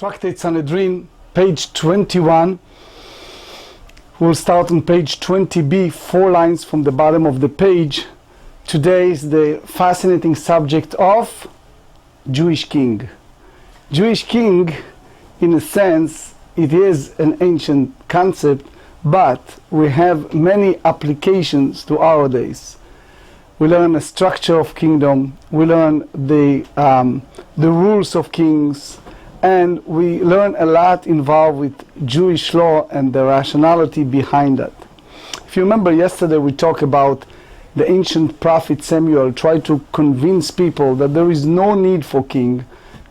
Tractate Sanhedrin, page 21. We'll start on page 20b, 4 lines from the bottom of the page. Today is the fascinating subject of Jewish king. Jewish king, in a sense, it is an ancient concept, but we have many applications to our days. We learn the structure of kingdom, we learn the rules of kings, and we learn a lot involved with Jewish law and the rationality behind that. If you remember yesterday we talked about the ancient prophet Samuel tried to convince people that there is no need for king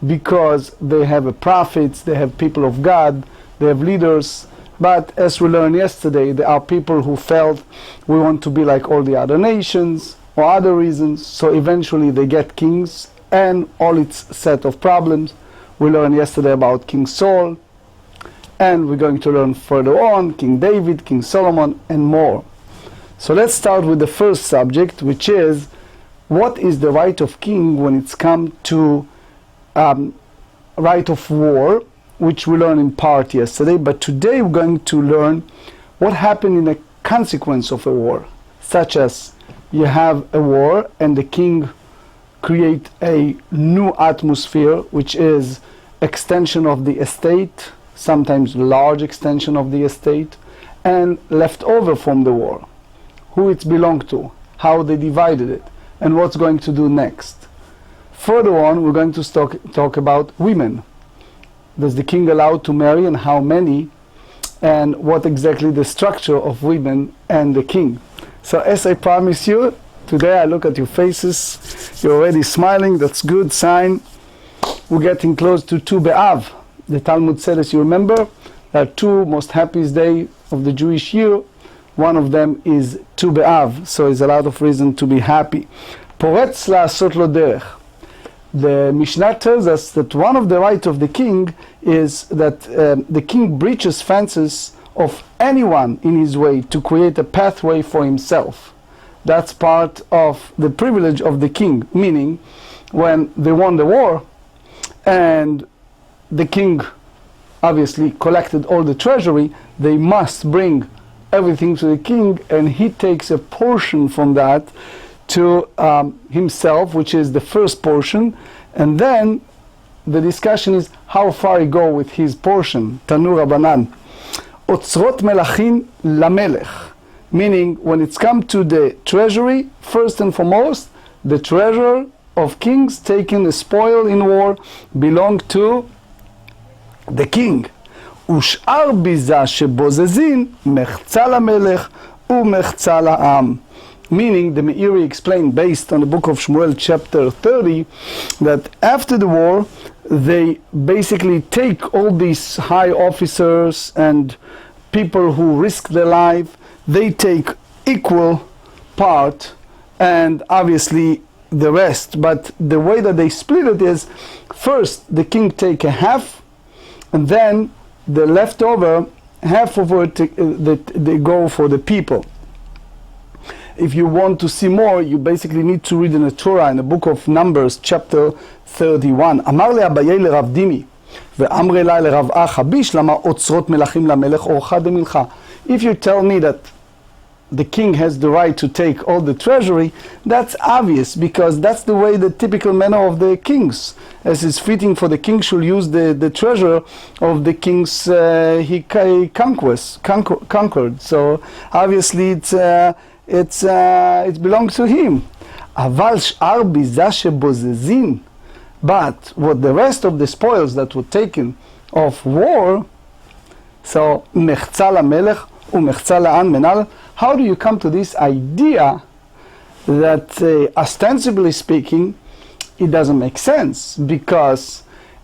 because they have a prophets, they have people of God, they have leaders. But as we learned yesterday, there are people who felt we want to be like all the other nations or other reasons, so eventually they get kings and all its set of problems. We learned yesterday about King Saul, and we're going to learn further on King David, King Solomon, and more. So let's start with the first subject, which is what is the right of king when it's come to right of war, which we learned in part yesterday, but today we're going to learn what happened in the consequence of a war, such as you have a war and the king create a new atmosphere, which is extension of the estate, sometimes large extension of the estate, and left over from the war, who it belonged to, how they divided it, and what's going to do next. Further on, we're going to talk about women. Does the king allow to marry, and how many, and what exactly the structure of women and the king. So as I promised you, today I look at your faces, you're already smiling, that's good sign. We're getting close to Tu B'Av. The Talmud said, as you remember, there are two most happiest days of the Jewish year. One of them is Tu B'Av, so there's a lot of reason to be happy. Poretz la'asot lo derech. The Mishnah tells us that one of the rights of the king is that the king breaches fences of anyone in his way to create a pathway for himself. That's part of the privilege of the king, meaning when they won the war and the king obviously collected all the treasury, they must bring everything to the king, and he takes a portion from that to himself, which is the first portion, and then the discussion is how far he go with his portion. Tanu Rabbanan. Otzrot melachin lamelech, meaning when it's come to the treasury, first and foremost, the treasure of kings taking the spoil in war belong to the king. Ush'ar biza shebozezin mechza lamelech umechza la'am. Meaning, the Meiri explained, based on the book of Shmuel chapter 30, that after the war they basically take all these high officers and people who risk their life, they take equal part, and obviously the rest. But the way that they split it is, first the king take a half, and then the leftover half of it they go for the people. If you want to see more, you basically need to read in the Torah, in the book of Numbers, chapter 31. Amar le'Abaye leRav Dimi, ve'amre la leRav Acha, bish lama otzrot melachim lamelech orcha demilcha. If you tell me that the king has the right to take all the treasury, that's obvious, because that's the way, the typical manner of the kings. As is fitting for the king, should use the treasure of the kings he conquered. So obviously it belongs to him. Aval sh'ar biza shebozezin. But what the rest of the spoils that were taken of war, so mechza lamelech umechza la'an menal. How do you come to this idea that ostensibly speaking it doesn't make sense? Because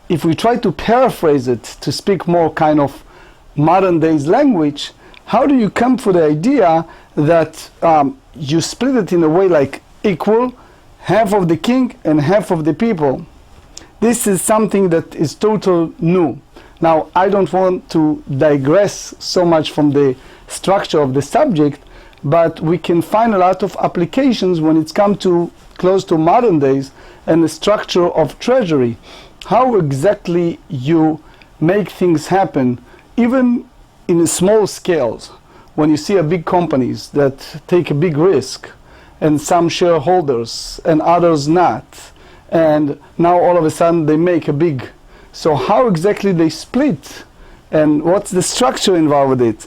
if we try to paraphrase it to speak more kind of modern days language, how do you come for the idea that you split it in a way like equal, half of the king and half of the people? This is something that is total new. Now, I don't want to digress so much from the structure of the subject, but we can find a lot of applications when it's come to close to modern days and the structure of treasury. How exactly you make things happen, even in small scales. When you see a big companies that take a big risk, and some shareholders and others not, and now all of a sudden they make a big. So how exactly they split, and what's the structure involved with it?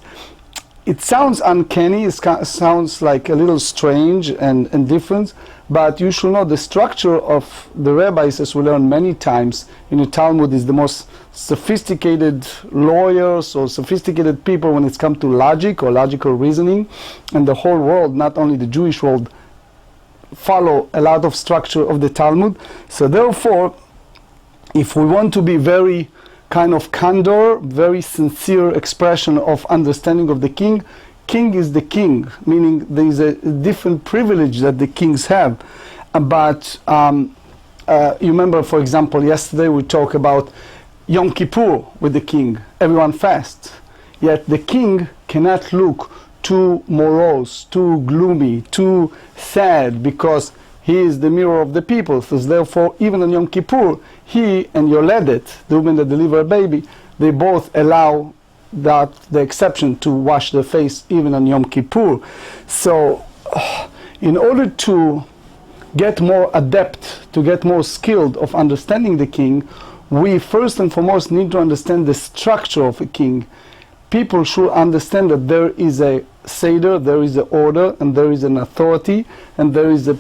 It sounds uncanny, it sounds like a little strange and different, but you should know the structure of the rabbis, as we learned many times in the Talmud, is the most sophisticated lawyers or sophisticated people when it's come to logic or logical reasoning, and the whole world, not only the Jewish world, follow a lot of structure of the Talmud. So therefore, if we want to be very kind of candor, very sincere expression of understanding of the king, king is the king, meaning there is a different privilege that the kings have. But you remember, for example, yesterday we talked about Yom Kippur with the king. Everyone fasts. Yet the king cannot look too morose, too gloomy, too sad, because he is the mirror of the people. So therefore, even on Yom Kippur, he and Yoledet, the woman that deliver a baby, they both allow that the exception to wash their face even on Yom Kippur. So in order to get more adept, to get more skilled of understanding the king, we first and foremost need to understand the structure of a king. People should understand that there is a seder, there is an order, and there is an authority, and there is a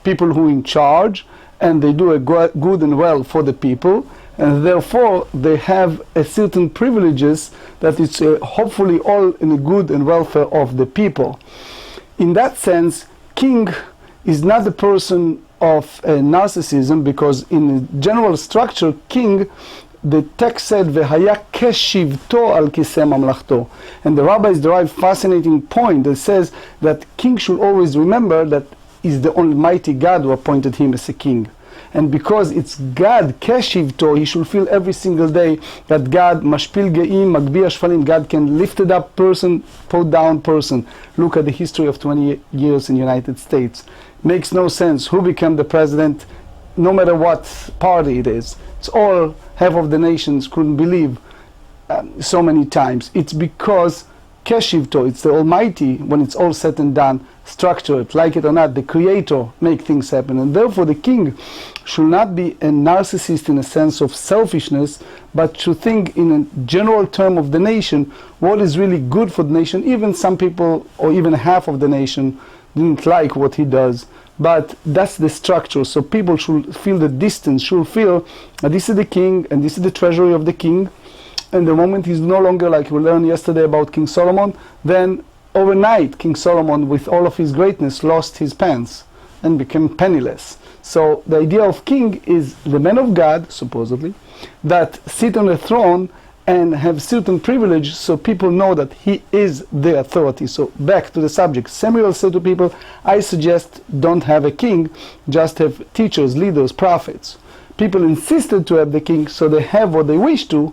people who are in charge, and they do a good and well for the people, and therefore they have a certain privileges that it's hopefully all in the good and welfare of the people. In that sense, king is not a person of narcissism, because in the general structure, king, the text said, "V'haya keshivto al kiseh mamlachto," and the rabbis derive fascinating point that says that king should always remember that is the Almighty God who appointed him as a king. And because it's God, keshivto, he should feel every single day that God, mashpil ge'im, magbi ashfalim, God can lift it up person, put down person. Look at the history of 20 years in the United States. Makes no sense who became the president, no matter what party it is. It's all, half of the nations couldn't believe so many times. It's because keshivto, it's the Almighty, when it's all said and done, structured, like it or not, the Creator make things happen. And therefore the king should not be a narcissist in a sense of selfishness, but should think in a general term of the nation, what is really good for the nation. Even some people, or even half of the nation, didn't like what he does, but that's the structure. So people should feel the distance, should feel that this is the king, and this is the treasury of the king, and the moment he's no longer, like we learned yesterday about King Solomon, then overnight King Solomon, with all of his greatness, lost his pants and became penniless. So the idea of king is the man of God, supposedly, that sit on a throne and have certain privilege, so people know that he is the authority. So back to the subject, Samuel said to people, I suggest don't have a king, just have teachers, leaders, prophets. People insisted to have the king, so they have what they wish to,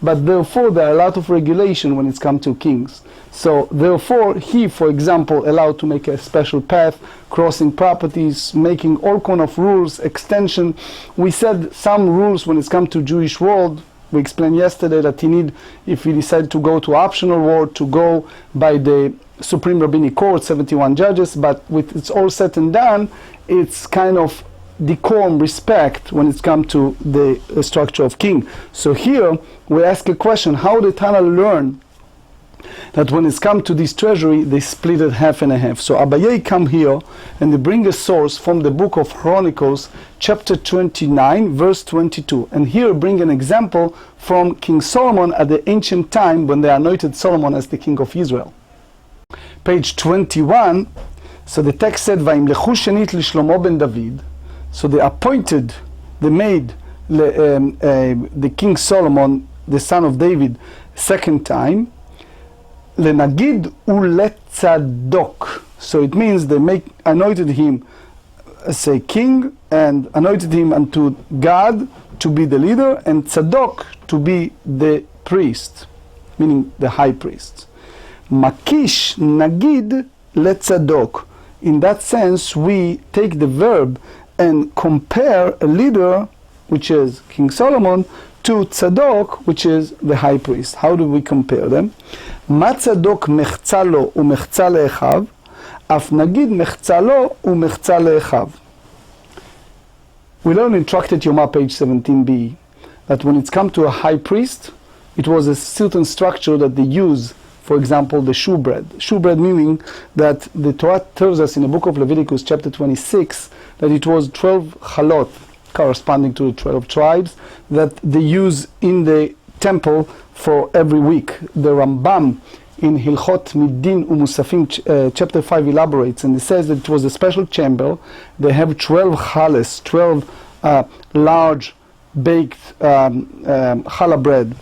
but therefore there are a lot of regulation when it's come to kings. So therefore he, for example, allowed to make a special path, crossing properties, making all kind of rules, extension. We said some rules when it's come to Jewish world. We explained yesterday that he need, if he decided to go to optional ward, to go by the Supreme Rabbinic Court, 71 judges, but with it's all said and done, it's kind of decorum, respect when it's come to the structure of king. So here we ask a question, how did Tana learn that when it's come to this treasury, they split it half and a half? So Abaye come here and they bring a source from the book of Chronicles, chapter 29, verse 22. And here bring an example from King Solomon at the ancient time when they anointed Solomon as the king of Israel. Page 21, so the text said, Vayimlechu shenit lishlomo ben David. So they appointed, they made the King Solomon, the son of David, second time, lenagid uletzadok. So it means they anointed him as a king and anointed him unto God to be the leader, and tzadok to be the priest, meaning the high priest. Makish nagid letzadok. In that sense, we take the verb and compare a leader, which is King Solomon, to Tzadok, which is the high priest. How do we compare them? Ma Tzadok mechza lo umechza le'echav, af nagid mechza lo umechza le'echav. We learn in Tractate Yomah, page 17b, that when it's come to a high priest, it was a certain structure that they use. For example, the shewbread. Shewbread meaning that the Torah tells us in the book of Leviticus, chapter 26, that it was 12 chalot, corresponding to the 12 tribes, that they use in the temple for every week. The Rambam in Hilchot Midin Umusafim, chapter 5, elaborates, and it says that it was a special chamber. They have 12 chales, 12 large baked challah bread,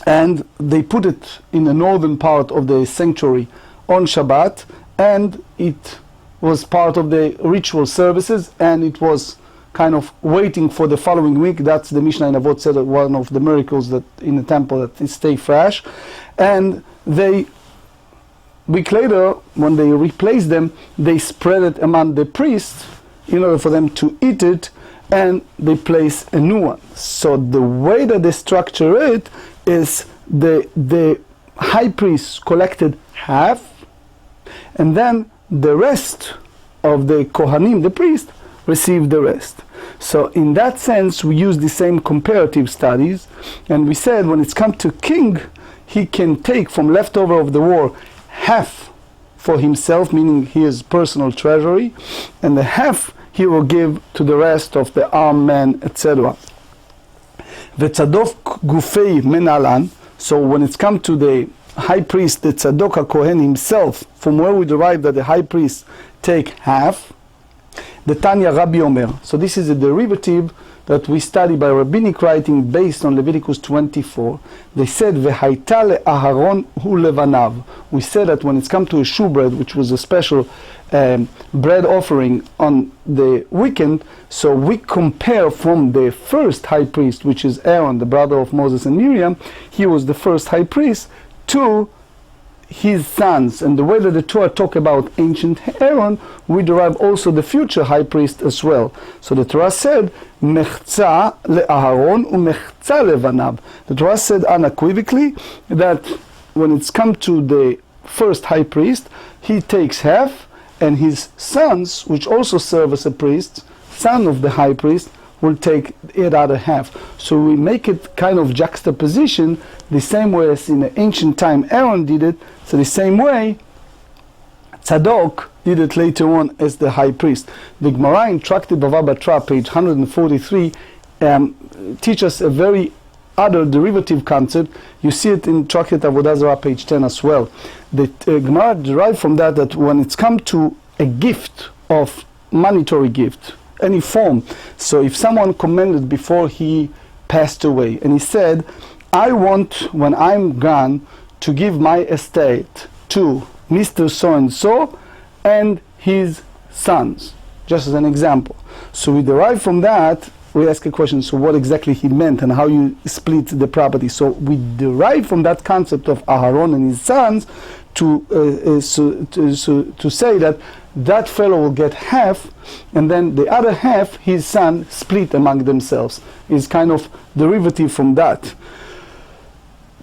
and they put it in the northern part of the sanctuary on Shabbat, and it was part of the ritual services, and it was kind of waiting for the following week. That's the Mishnah in Avot said, one of the miracles that in the temple, that it stay fresh. And they, week later, when they replaced them, they spread it among the priests in order for them to eat it, and they place a new one. So the way that they structure it is the high priest collected half, and then the rest of the Kohanim, the priest, received the rest. So in that sense, we use the same comparative studies, and we said when it's come to king, he can take from leftover of the war half for himself, meaning his personal treasury, and the half he will give to the rest of the armed men, etc. V'tzadok gufei menalan. So when it's come to the high priest, the tzadok HaKohen himself, from where we derive that the high priest take half, the Tanya Rabbi Omer. So this is a derivative that we study by rabbinic writing based on Leviticus 24. They said, V'haita le'aharon hu levanav. We said that when it's come to a shewbread, which was a special bread offering on the weekend, so we compare from the first high priest, which is Aaron, the brother of Moses and Miriam. He was the first high priest, to his sons. And the way that the Torah talk about ancient Aaron, we derive also the future high priest as well. So the Torah said, Mechza le'aharon u'mechza levanav. The Torah said unequivocally that when it's come to the first high priest, he takes half, and his sons, which also serve as a priest, son of the high priest, will take the other half. So we make it kind of juxtaposition, the same way as in the ancient time Aaron did it, so the same way Tzadok did it later on as the high priest. The Gemara in Tractate Bava Batra, page 143, teaches a very other derivative concept. You see it in Tractate Avodah Zarah, page 10 as well. The Gemara derived from that when it's come to a gift of monetary gift, any form. So if someone commanded before he passed away, and he said, I want, when I'm gone, to give my estate to Mr. So-and-so and his sons, just as an example. So we derive from that, we ask a question, so what exactly he meant and how you split the property. So we derive from that concept of Aharon and his sons to say that that fellow will get half, and then the other half, his son, split among themselves. Is kind of derivative from that.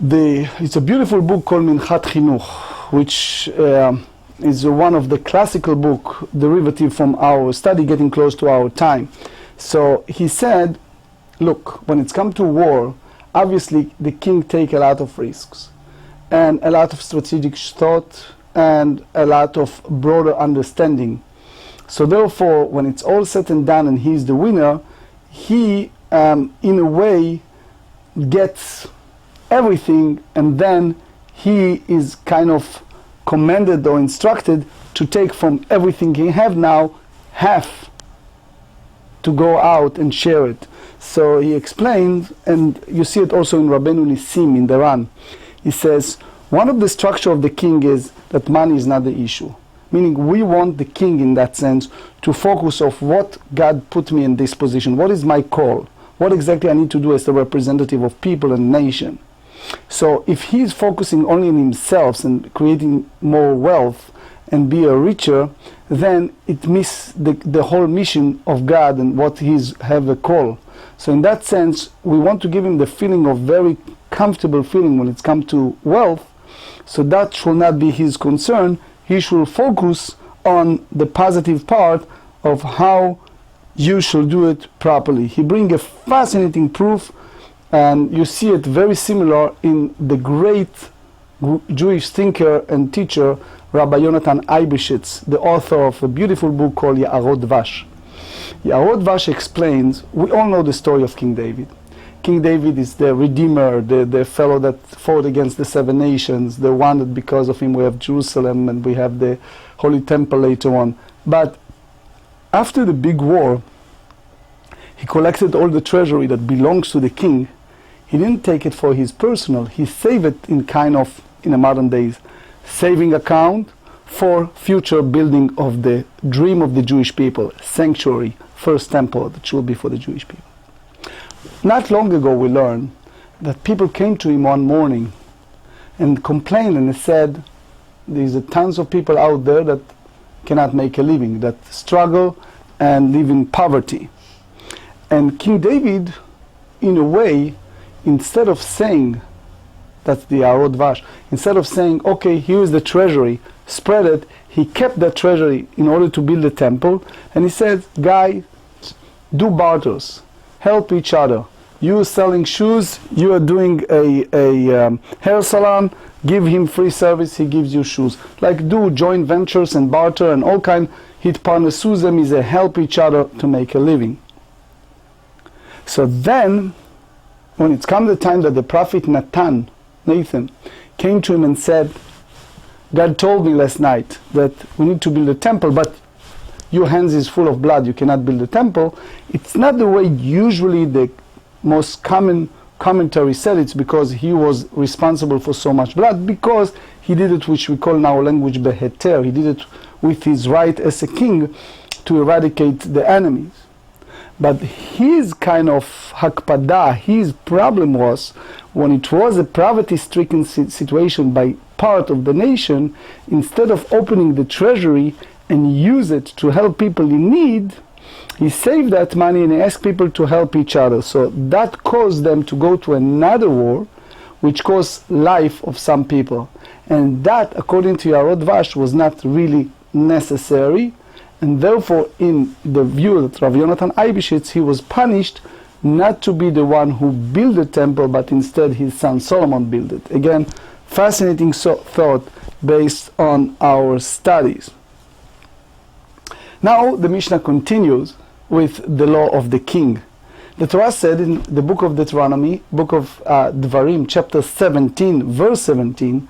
It's a beautiful book called Minchat Chinuch, which is one of the classical book derivative from our study, getting close to our time. So he said, look, when it's come to war, obviously the king take a lot of risks and a lot of strategic thought and a lot of broader understanding. So therefore, when it's all said and done and he's the winner, he in a way gets everything, and then he is kind of commanded or instructed to take from everything he have now half to go out and share it. So he explained, and you see it also in Rabbeinu Nissim in the Ran. He says, one of the structure of the king is that money is not the issue. Meaning we want the king in that sense to focus of what God put me in this position. What is my call? What exactly I need to do as the representative of people and nation? So if he's focusing only on himself and creating more wealth and be a richer, then it misses the whole mission of God and what he's have a call. So in that sense, we want to give him the feeling of very comfortable feeling when it's come to wealth. So that should not be his concern. He should focus on the positive part of how you should do it properly. He brings a fascinating proof, and you see it very similar in the great Jewish thinker and teacher Rabbi Yonatan Eibeshitz, the author of a beautiful book called Ya'arot Dvash. Ya'arot Dvash explains, we all know the story of King David. King David is the redeemer, the fellow that fought against the 7 nations, the one that because of him we have Jerusalem and we have the Holy Temple later on. But after the big war, he collected all the treasury that belongs to the king. He didn't take it for his personal, he saved it in kind of, in the modern days, saving account for future building of the dream of the Jewish people, sanctuary, first temple that will be for the Jewish people. Not long ago we learned that people came to him one morning and complained, and they said there's tons of people out there that cannot make a living, that struggle and live in poverty. And King David, in a way, instead of saying, that's the Ya'arot Dvash, instead of saying, okay, here is the treasury, spread it, he kept that treasury in order to build a temple, and he said, guys, do barters, help each other. You are selling shoes, you are doing a hair salon, give him free service, he gives you shoes. Like do joint ventures and barter and all kind, hitparnasuzem is a help each other to make a living. So then, when it's come the time that the prophet Nathan came to him and said, God told me last night that we need to build a temple, but your hands is full of blood, you cannot build a temple. It's not the way usually the most common commentary said it's because he was responsible for so much blood, because he did it, which we call in our language beheter, he did it with his right as a king to eradicate the enemies. But his kind of hakpada, his problem was when it was a poverty-stricken situation by part of the nation, instead of opening the treasury and use it to help people in need, he saved that money and he asked people to help each other. So that caused them to go to another war, which cost life of some people. And that, according to Ya'arot Dvash, was not really necessary. And therefore, in the view that Rav Yonatan Eibeshitz, he was punished not to be the one who built the temple, but instead his son Solomon built it. Again, fascinating thought based on our studies. Now the Mishnah continues with the law of the king. The Torah said in the book of Deuteronomy, book of Dvarim, chapter 17, verse 17,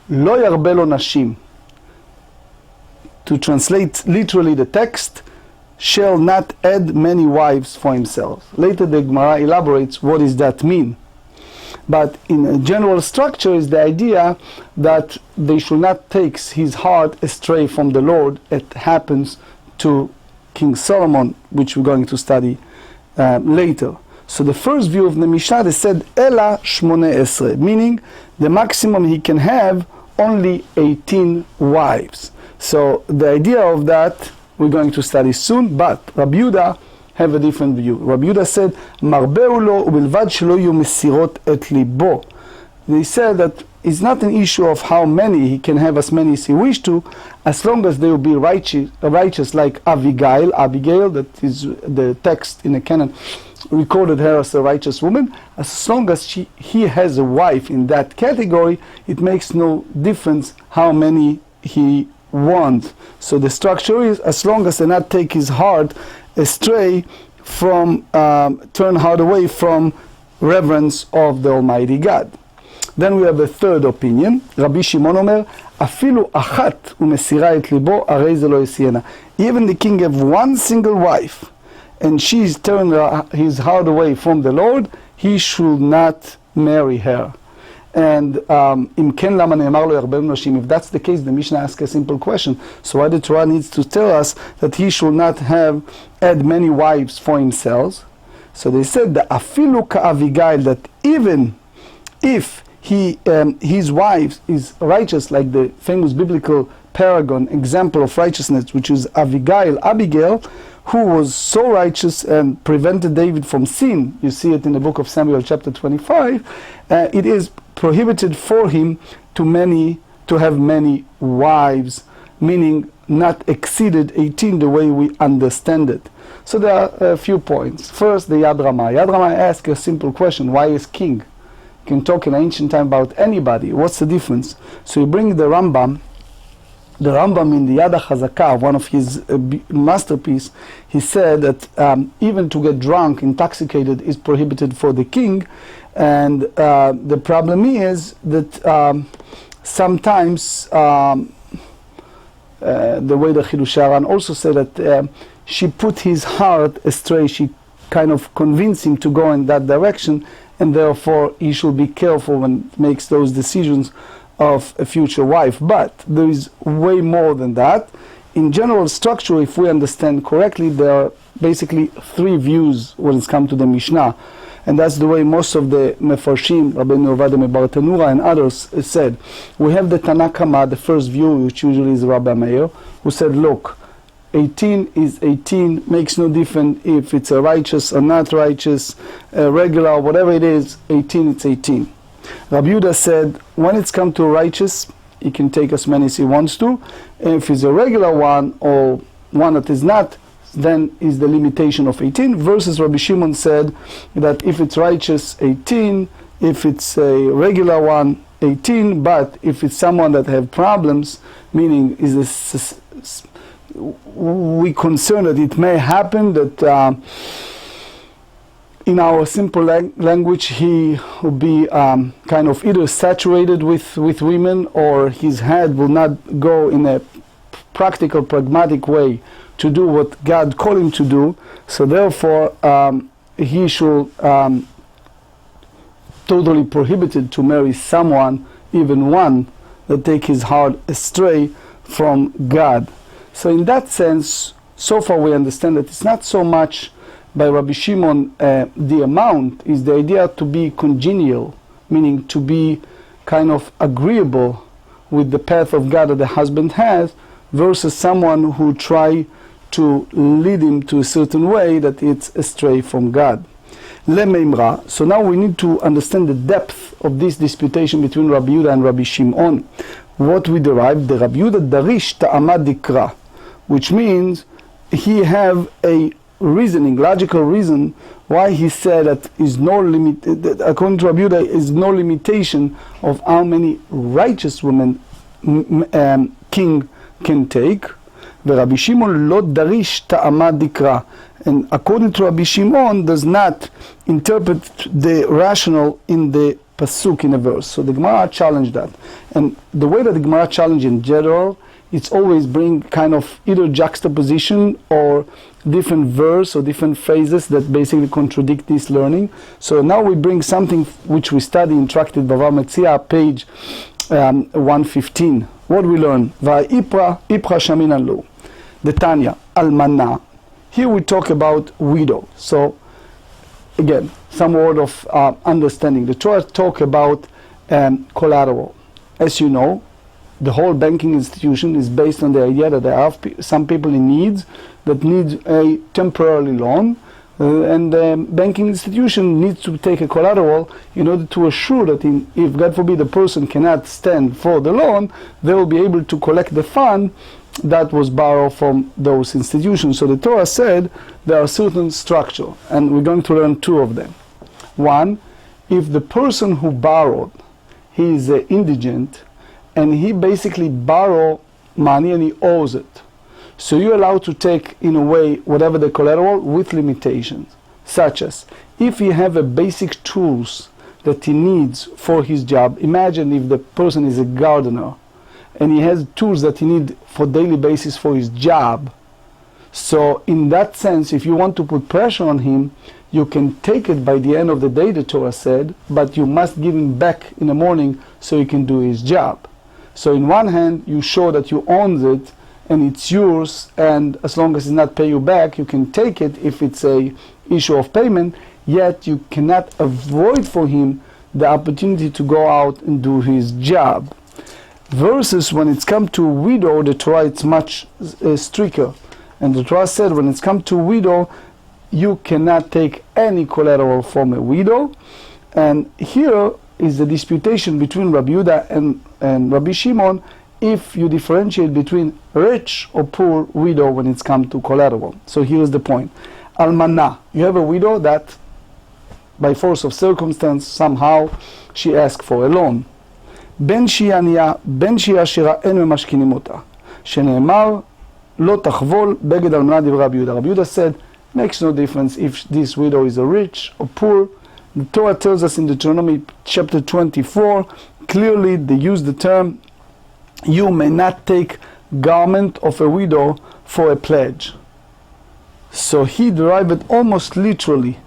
Lo yarbe lo nashim. To translate literally the text, shall not add many wives for himself. Later the Gemara elaborates what does that mean. But in a general structure is the idea that they should not take his heart astray from the Lord. It happens to King Solomon, which we're going to study later. So the first view of the Mishnah, they said, Ela shmone esre, meaning the maximum he can have only 18 wives. So the idea of that we're going to study soon, but Rabbi Yehuda have a different view. Rabbi Yehuda said, Marbeu lo ubilvad shelo yu mesirot et libo. They said that it's not an issue of how many, he can have as many as he wished to, as long as they will be righteous like Abigail, that is the text in the canon recorded her as a righteous woman. As long as he has a wife in that category, it makes no difference how many he wants. So the structure is, as long as they not take his heart astray from, turn heart away from reverence of the Almighty God. Then we have a third opinion. Rabbi Shimon Omer, afilu achat umesira et libo, arei ze lo yisiena. Even the king have one single wife, and she's turned his heart away from the Lord, he should not marry her. And if that's the case, the Mishnah asks a simple question. So why the Torah needs to tell us that he should not add many wives for himself? So they said the afilu ka'avigail, that even if his wife is righteous, like the famous biblical paragon, example of righteousness, which is Abigail, who was so righteous and prevented David from sin. You see it in the book of Samuel chapter 25. It is prohibited for him to have many wives, meaning not exceeded 18 the way we understand it. So there are a few points. First, the Yad Ramah. Yad Ramah asks a simple question: why is king? You can talk in ancient time about anybody. What's the difference? So you bring the Rambam. The Rambam in the Yad HaChazakah, one of his masterpiece, he said that even to get drunk, intoxicated, is prohibited for the king. And the problem is that sometimes the way the Chidushei Haran also said that she put his heart astray. She kind of convinced him to go in that direction, and therefore he should be careful when he makes those decisions of a future wife. But there is way more than that. In general structure, if we understand correctly, there are basically three views when it's come to the Mishnah. And that's the way most of the Mefarshim, Rabbeinu Ovadia Mebar Tanura and others said. We have the Tanakama, the first view, which usually is Rabbi Meir, who said, look, 18 is 18, makes no difference if it's a righteous or not righteous, regular, whatever it is, 18, it's 18. Rabbi Yehuda said, when it's come to righteous, he can take as many as he wants to. If it's a regular one or one that is not, then is the limitation of 18. Versus Rabbi Shimon said that if it's righteous, 18, if it's a regular one, 18, but if it's someone that have problems, meaning we concern that it may happen that in our simple language he will be kind of either saturated with women, or his head will not go in a practical, pragmatic way to do what God called him to do. So therefore he should totally prohibited to marry someone, even one, that take his heart astray from God. So in that sense, so far we understand that it's not so much by Rabbi Shimon the amount, is the idea to be congenial, meaning to be kind of agreeable with the path of God that the husband has, versus someone who try to lead him to a certain way that it's astray from God. Lemeimra. So now we need to understand the depth of this disputation between Rabbi Yehuda and Rabbi Shimon. What we derive, the Rabbi Yehuda darish ta'amad dikra, which means he have a reasoning, logical reason why he said that is no limit, that according to Rabbi Yehuda is no limitation of how many righteous women king can take. Rabbi Shimon lo darish ta'amad dikra, and according to Rabbi Shimon does not interpret the rational in the pasuk, in a verse. So the Gemara challenged that, and the way that the Gemara challenged in general, it's always bring kind of either juxtaposition or different verse or different phrases that basically contradict this learning. So now we bring something which we study in Tractate Bava Metzia, page 115. What we learn? Ipra shaminan lo. The Tanya, Almana. Here we talk about widow. So again, some word of understanding. The Torah talk about collateral. As you know, the whole banking institution is based on the idea that there are some people in needs that need a temporary loan, and the banking institution needs to take a collateral in order to assure that if God forbid the person cannot stand for the loan, they will be able to collect the fund that was borrowed from those institutions. So the Torah said there are certain structure, and we're going to learn two of them. One, if the person who borrowed, he is indigent, and he basically borrow money and he owes it, so you're allowed to take, in a way, whatever the collateral with limitations, such as if you have a basic tools that he needs for his job. Imagine if the person is a gardener and he has tools that he needs for daily basis for his job. So in that sense, if you want to put pressure on him, you can take it by the end of the day, the Torah said, but you must give him back in the morning so he can do his job. So in one hand, you show that you own it and it's yours, and as long as it's not pay you back, you can take it if it's a issue of payment, yet you cannot avoid for him the opportunity to go out and do his job. Versus when it's come to widow, the Torah it's much stricter. And the Torah said when it's come to widow, you cannot take any collateral from a widow. And here is the disputation between Rabbi Yehuda and Rabbi Shimon, if you differentiate between rich or poor widow when it's come to collateral. So here's the point. Almana, you have a widow that by force of circumstance somehow she asked for a loan. בין שהיא ענייה, בין שהיא עשירה, אין ממשכינים אותה. שנאמר, לא תחבול בגד אלמנה דברי רבי יהודה. רבי יהודה said, makes no difference if this widow is a rich or poor. The Torah tells us in Deuteronomy chapter 24, clearly they use the term, you may not take garment of a widow for a pledge. So he derived it almost literally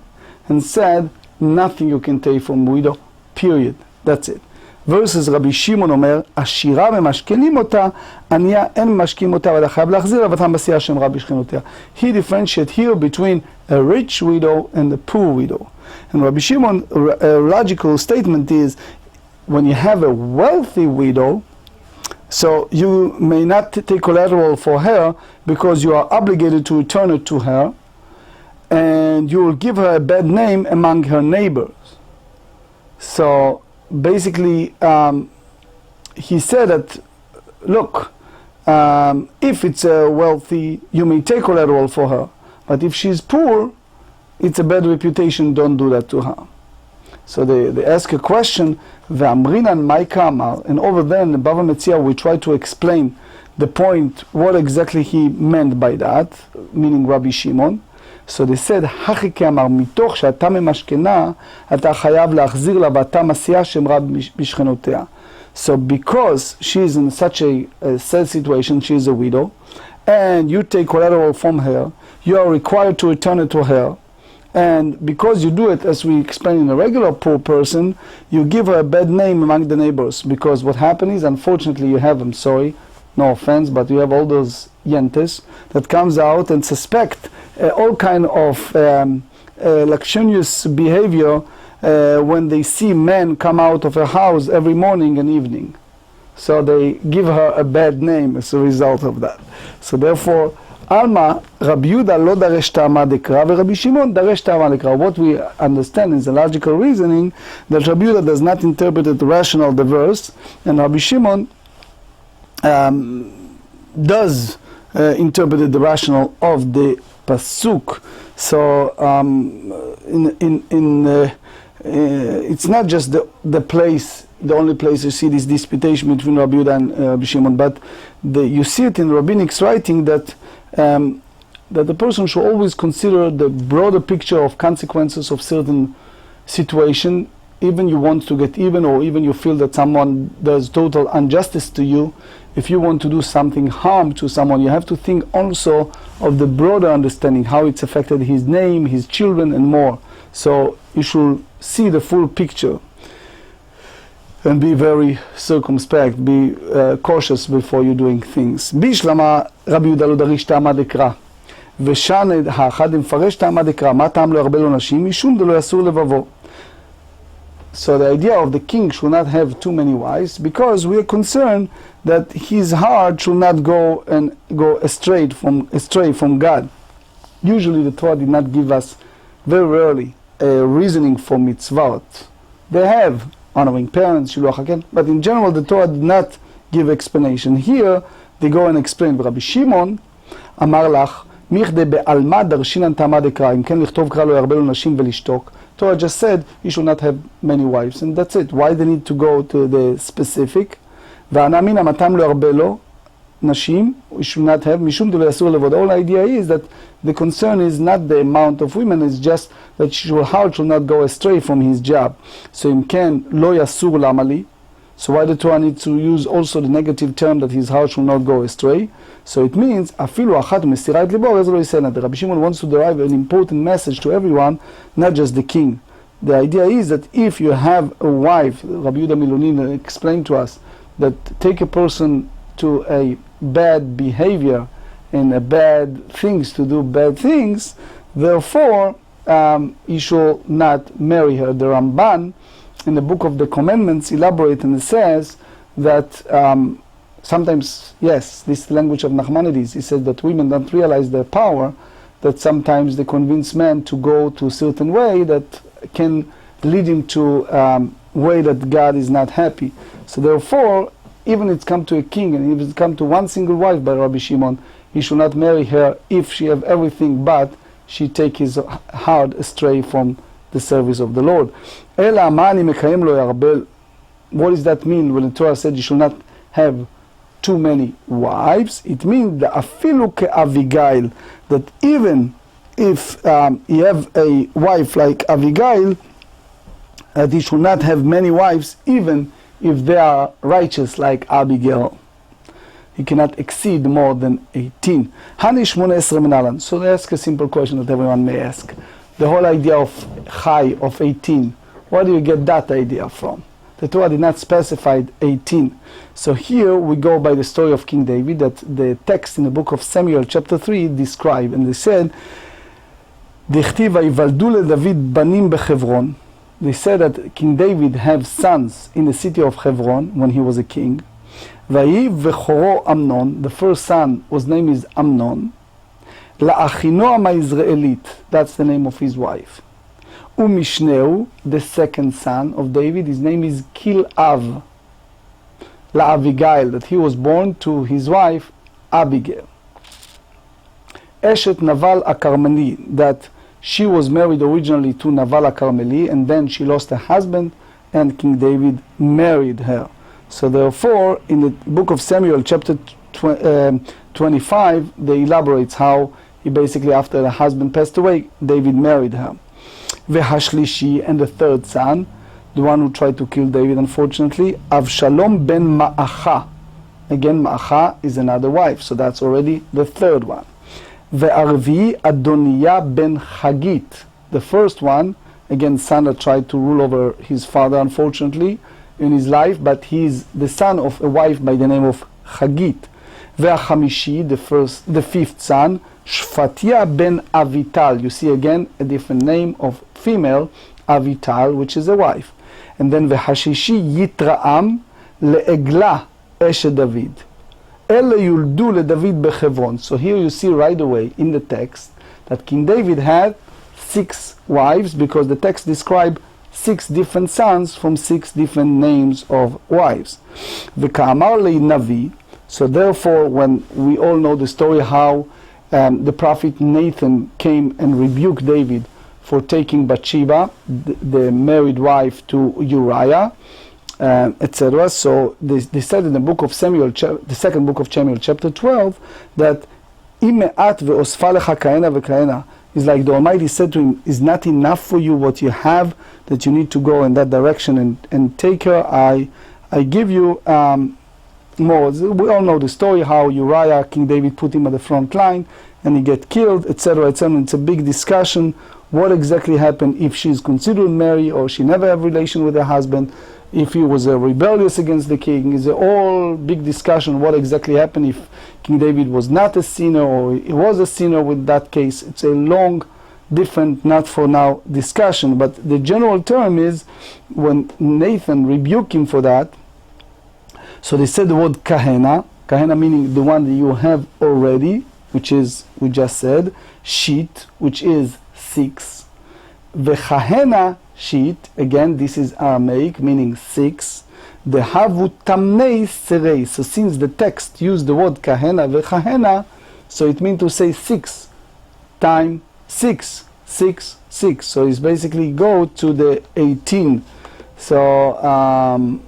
and said, nothing you can take from widow, period. That's it. Versus רבי שמעון אומר, עשירה ממשכנים אותה, ענייה אין ממשכנים אותה, ואתה חייב להחזיר, ואתה מסיע שם רבי שכנותיה. He differentiates here between a rich widow and a poor widow. And Rabbi Shimon, a logical statement is, when you have a wealthy widow, so you may not take collateral for her because you are obligated to return it to her, and you will give her a bad name among her neighbors. So basically, he said that, look, if it's a wealthy, you may take collateral for her, but if she's poor, it's a bad reputation, don't do that to her. So they ask a question, Ve'amrinan Maika Amar, and over there in the Bava Metzia we try to explain the point, what exactly he meant by that, meaning Rabbi Shimon. So they said, Hachike Amar, mitoch שאתה ממשכנה, אתה חייב להחזיר לה ואתה מסיע שם רב בשכנותיה. So because she is in such a sad situation, she is a widow, and you take collateral from her, you are required to return it to her. And because you do it, as we explained in a regular poor person, you give her a bad name among the neighbors. Because what happens is, unfortunately, you have, I'm sorry, no offense, but you have all those yentes that comes out and suspect all kind of lascivious behavior when they see men come out of a house every morning and evening. So they give her a bad name as a result of that. So therefore, Alma, Rabbi Yehuda lo daresh ta'ama dekra, Rabbi Shimon daresh ta'ama dekra. What we understand is the logical reasoning that Rabbi Yehuda does not interpret it rational, the verse, and Rabbi Shimon does interpret the rational of the pasuk. So it's not just the place, the only place you see this disputation between Rabbi Yehuda and Rabbi Shimon, but you see it in rabbinic writing that the person should always consider the broader picture of consequences of certain situation. Even you want to get even, or even you feel that someone does total injustice to you, if you want to do something harm to someone, you have to think also of the broader understanding, how it's affected his name, his children, and more. So you should see the full picture and be very circumspect, be cautious before you're doing things. בישלמה רבי יהודה לא דריש טעמה דקרא, ושן האחד מפרש טעמה דקרא, מה טעם לא ירבה לו נשים? משום דלא יסור לבבו. So the idea of the king should not have too many wives, because we are concerned that his heart should not go astray from God. Usually the Torah did not give us very rarely a reasoning for mitzvot. They have honoring parents, but in general the Torah did not give explanation. Here they go and explain. Rabbi Shimon אמר לך, מכדי בעלמא דרשינן טעמה דקרא, אם כן לכתוב קרא לא ירבה לו נשים ולשתוק. Torah just said you should not have many wives, and that's it. Why they need to go to the specific? וענה אמינא מתם לא ירבה לו נשים, we should not have, משום דלא יסור לבוד. All idea is that the concern is not the amount of women, it's just that your heart should not go astray from his job. So אם כן לא יסור למה לי? So why the Torah needs to use also the negative term that his heart should not go astray? So it means אפילו אחת מסירה את ליבו, אז לא יסנא. Rabbi Shimon wants to derive an important message to everyone, not just the king. The idea is that if you have a wife, Rabbi Yehuda Milonin explained to us that take a person to a bad behavior and a bad things to do bad things, therefore he should not marry her. The Ramban in the book of the commandments elaborate and it says that sometimes, yes, this language of Nachmanides, he says that women don't realize their power, that sometimes they convince men to go to a certain way that can lead him to way that God is not happy. So therefore, even if it's come to a king, and if it's come to one single wife by Rabbi Shimon, he should not marry her if she have everything, but she take his heart astray from the service of the Lord. What does that mean when the Torah said you should not have too many wives? It means that afilu ke'avigail, that even if you have a wife like Abigail, that he should not have many wives, even if they are righteous like Abigail. He cannot exceed more than 18. So they ask a simple question that everyone may ask. The whole idea of chai, of 18, where do you get that idea from? The Torah did not specify 18. So here we go by the story of King David, that the text in the book of Samuel chapter 3 describe, and they said, they said that King David had sons in the city of Hebron when he was a king. Amnon, the first son, was name is Amnon. That's the name of his wife. Umishneu, the second son of David, his name is Kilav. La'avigail, that he was born to his wife Abigail. Eshet Naval Akarmeli, that she was married originally to Naval Akarmeli, and then she lost her husband, and King David married her. So therefore, in the book of Samuel, chapter 25, they elaborates how he basically, after the husband passed away, David married her. Vehashlishi, and the third son, the one who tried to kill David, unfortunately, Avshalom ben Ma'acha. Again, Ma'acha is another wife, so that's already the third one. Ve'arvi Adoniah ben Hagit, the first one, again, son that tried to rule over his father, unfortunately, in his life, but he is the son of a wife by the name of Hagit. Ve'achamishi, the fifth son, Shfatia ben Avital. You see again a different name of female, Avital, which is a wife. And then Vehashishi Yitraam le'egla eshe David. Ele yuldu leDavid bechevron. So here you see right away in the text that King David had 6 wives, because the text describes 6 different sons from 6 different names of wives. V'ka'amar le'navi. So therefore, when we all know the story how the prophet Nathan came and rebuked David for taking Bathsheba, the married wife, to Uriah, etc. So they said in the book of Samuel, the second book of Samuel, chapter 12, that Ime'at ve'osfa lecha kaena ve'kaena, is like the Almighty said to him, is not enough for you what you have, that you need to go in that direction and take her. I give you more. We all know the story how Uriah, King David put him at the front line and he get killed, etc., etc. It's a big discussion what exactly happened, if she is considered married or she never have relation with her husband, if he was rebellious against the king. It's a all big discussion what exactly happened, if King David was not a sinner or he was a sinner with that case. It's a long, different, not for now discussion, but the general term is when Nathan rebuked him for that, so they said the word kahena, kahena meaning the one that you have already, which is, we just said, sheet, which is 6. Vechahena sheet, again this is Aramaic, meaning 6. The havu tamnei serei. So since the text used the word kahena vechahena, so it means to say 6 times 6, 6, 6. So it's basically go to the 18. So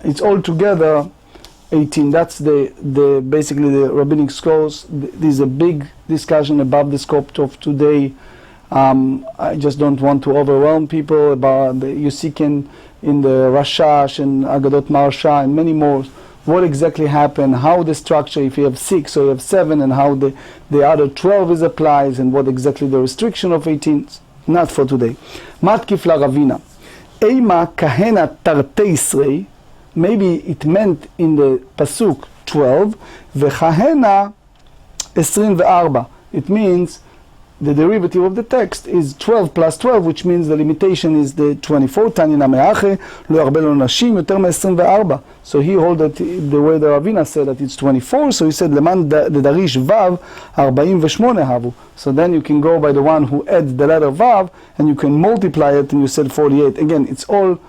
it's all together 18. That's the basically the rabbinic scrolls. There's a big discussion above the scope of today. I just don't want to overwhelm people about the Nezikin in the Rashash and Agadot Marsha and many more. What exactly happened, how the structure, if you have 6 or you have 7, and how the other 12 is applies, and what exactly the restriction of 18. Not for today. Matkif la Ravina. Eima kahena tartei Isrei. Maybe it meant in the pasuk 12, vechahena 24. It means the derivative of the text is 12 plus 12, which means the limitation is the 24. Tanina me'ache, lo yarbe lo nashim, yoter me-24. So he hold that the way the Ravina said that it's 24, so he said, leman darish vav, 48 havu. So then you can go by the one who adds the letter vav, and you can multiply it, and you said 48. Again, it's all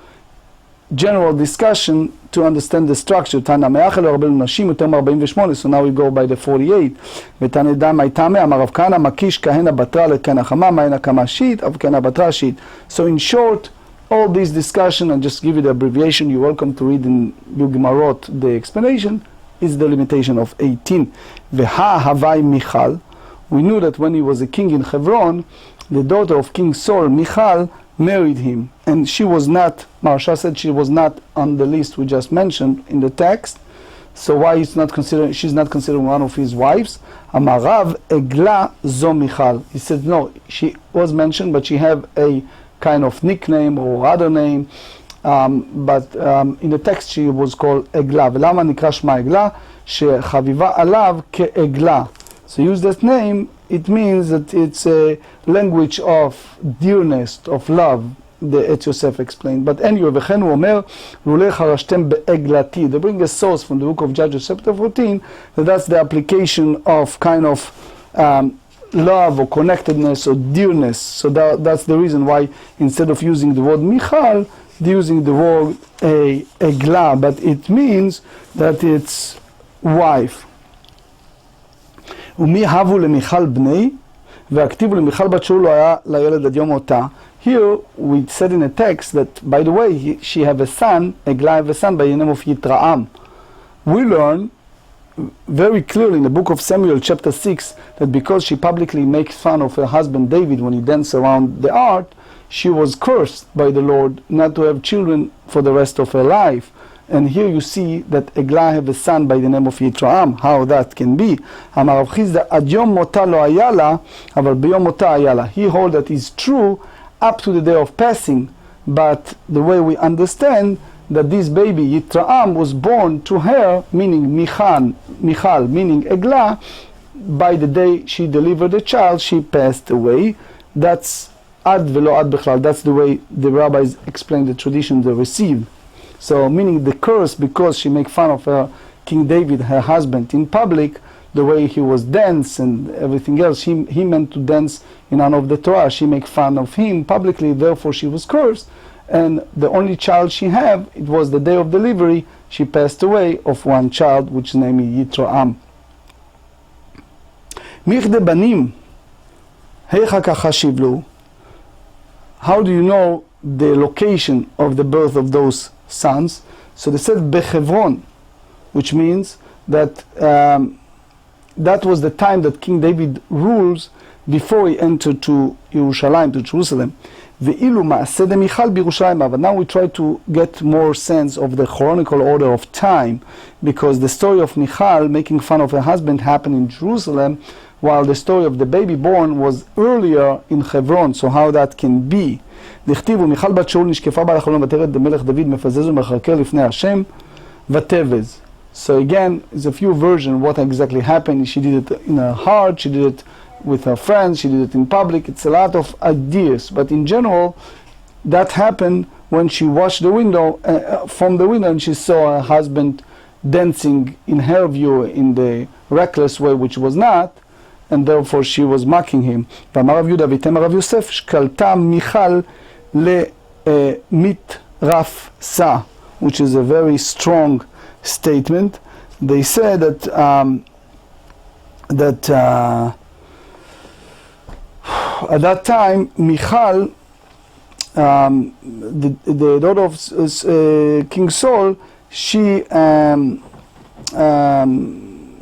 general discussion to understand the structure. Tana me'ache lo yarbe lo nashim, yoter me-48. So now we go by the 48. ותנא דמי תמי, אמר רב כהנא, מקיש כהנה בתרא לכהנה חמה, מהנה כמה שיט, אב כהנה בתרא שיט. So in short, all this discussion, and just give you the abbreviation, you're welcome to read in your Gemarot the explanation, is the limitation of 18. Veha havai Michal. We knew that when he was a king in Hebron, the daughter of King Saul, Michal, married him. And she was not, Maharsha said she was not on the list we just mentioned in the text. So why she's not considered one of his wives? Amarav egla zo Michal. He said no, she was mentioned, but she have a kind of nickname or other name. But in the text she was called egla. ולמה נקרא שמה egla? שחביבה עליו כאגלה. So use that name, it means that it's a language of dearness, of love. The Et Yosef explained. But anyway, וכן הוא אומר, לולא חרשתם בעגלתי. They bring a source from the book of Judges chapter 14, that's the application of kind of love or connectedness or dearness. So that's the reason why instead of using the word Michal, they're using the word egla, but it means that it's wife. ומי הבו למיכל בני, והכתיבו למיכל בת שאול לא היה לילד עד יום מותה. Here we said in a text that, by the way, she have a son, Eglah have a son by the name of Yitraam. We learn very clearly in the book of Samuel chapter 6 that because she publicly makes fun of her husband David when he danced around the ark, she was cursed by the Lord not to have children for the rest of her life. And here you see that Eglah have a son by the name of Yitraam. How that can be? אמר רב חיסדא עד יום מותה לא היה לה, אבל ביום מותה היה לה. He hold that is true up to the day of passing, but the way we understand that this baby Yitraam was born to her, meaning Michal, meaning Eglah, by the day she delivered the child, she passed away. That's ad velo ad bechlal. That's the way the rabbis explain the tradition they received. So meaning the curse, because she make fun of her King David, her husband, in public, the way he was dance and everything else, he meant to dance in honor of the Torah. She make fun of him publicly, therefore she was cursed. And the only child she had, it was the day of delivery, she passed away of one child, which name is Yitraam. Michde banim, heicha kacha shivlu. How do you know the location of the birth of those sons? So they said Bechevron, which means that that was the time that King David rules before he entered to Yerushalayim, to Jerusalem. But now we try to get more sense of the chronological order of time, because the story of Michal making fun of her husband happened in Jerusalem, while the story of the baby born was earlier in Hebron. So how that can be? דכתיבו מיכל בת שאול נשקפה בה לחלום ותראה את מלך דוד מפזז ומחרקר לפני השם ותבז. So again, there's a few versions what exactly happened. She did it in her heart, she did it with her friends, she did it in public. It's a lot of ideas, but in general that happened when she watched the window from the window, and she saw her husband dancing in her view in the reckless way, which was not, and therefore she was mocking him. ואמר רב יהודה ויתם רב יוסף שקלתה מיכל למיתרפסה, which is a very strong statement. They said that at that time Michal, the daughter of King Saul, she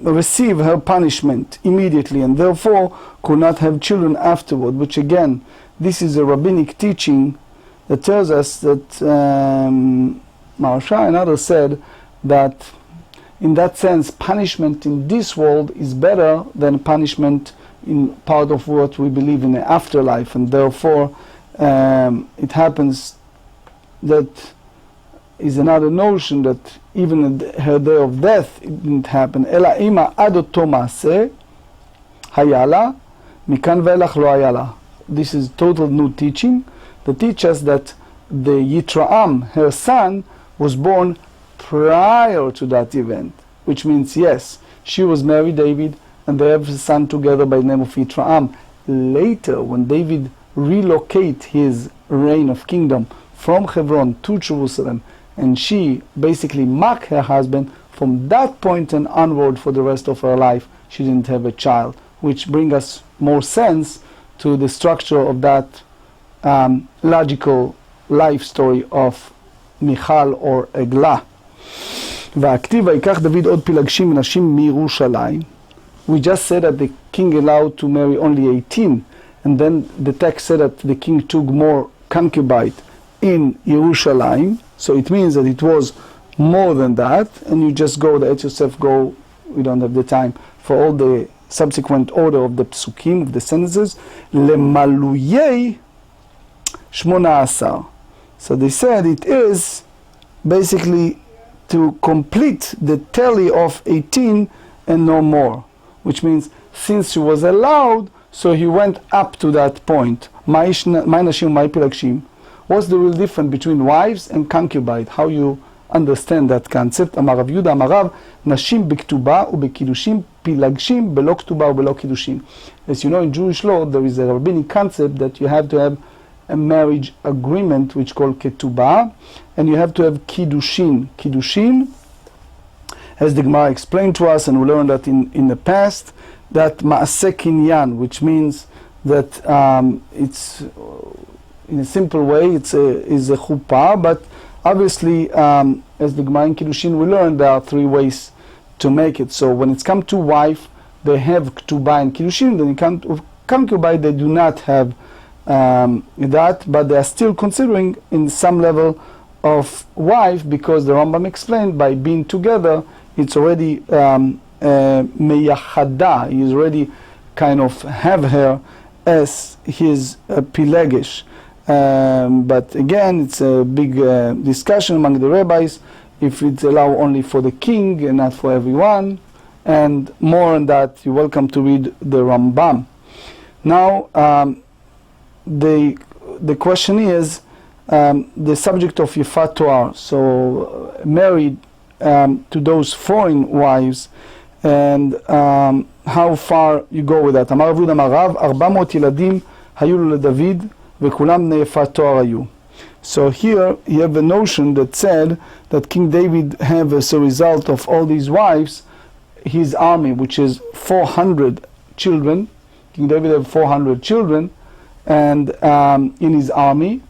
received her punishment immediately, and therefore could not have children afterward. Which again, this is a rabbinic teaching that tells us that Maharsha and others said that in that sense punishment in this world is better than punishment in part of what we believe in the afterlife, and therefore it happens that is another notion that even at her day of death it didn't happen. אלא אימא עד אותו מעשה היה לה מכאן ואילך לא היה לה. This is total new teaching that teaches that the Yitraam, her son, was born prior to that event, which means yes, she was married David and they have a son together by the name of Yitraam. Later, when David relocate his reign of kingdom from Hebron to Jerusalem, and she basically mocked her husband, from that point and onward for the rest of her life she didn't have a child, which brings us more sense to the structure of that logical life story of מיכל or עגלה. והכתיב ויקח דוד עוד פילגשים ונשים מירושלים. We just said that the king allowed to marry only 18, and then the text said that the king took more concubines in Yerushalayim, so it means that it was more than that, and you just go, let yourself go, we don't have the time for all the subsequent order of the psukim, of the sentences. Lemaluyei 18. So they said it is basically to complete the tally of 18 and no more, which means since she was allowed, so he went up to that point. My nashim, my pilagshim. What's the real difference between wives and concubines? How you understand that concept? Amar Rav Yuda, Amar Rav, nashim b'ktuba u'b'kiddushim, pilagshim b'lo ktuba u'b'lo kiddushin. As you know, in Jewish law, there is a rabbinic concept that you have to have a marriage agreement, which is called ketubah, and you have to have kiddushin. Kiddushin, as the Gemara explained to us, and we learned that in the past, that ma'aseh kinyan, which means that it's in a simple way, is a chuppah, but obviously, as the Gemara in Kiddushin we learned, there are three ways to make it. So when it's come to wife, they have ketubah and kiddushin. Then it comes to concubine, they do not have that, but they are still considering in some level of wife, because the Rambam explained by being together, it's already meyachada. He's already kind of have her as his pilegesh. But again, it's a big discussion among the rabbis if it's allowed only for the king and not for everyone. And more on that, you're welcome to read the Rambam. Now, the question is the subject of Yifat Toar. So married to those foreign wives, and how far you go with that. Amar Rav Yuda Amar Rav, 400 ילדים היו לו לדוד וכולם בני יפת תואר היו. So here you have a notion that said that King David have, as a result of all these wives, his army, which is 400 children. King David have 400 children, and in his army.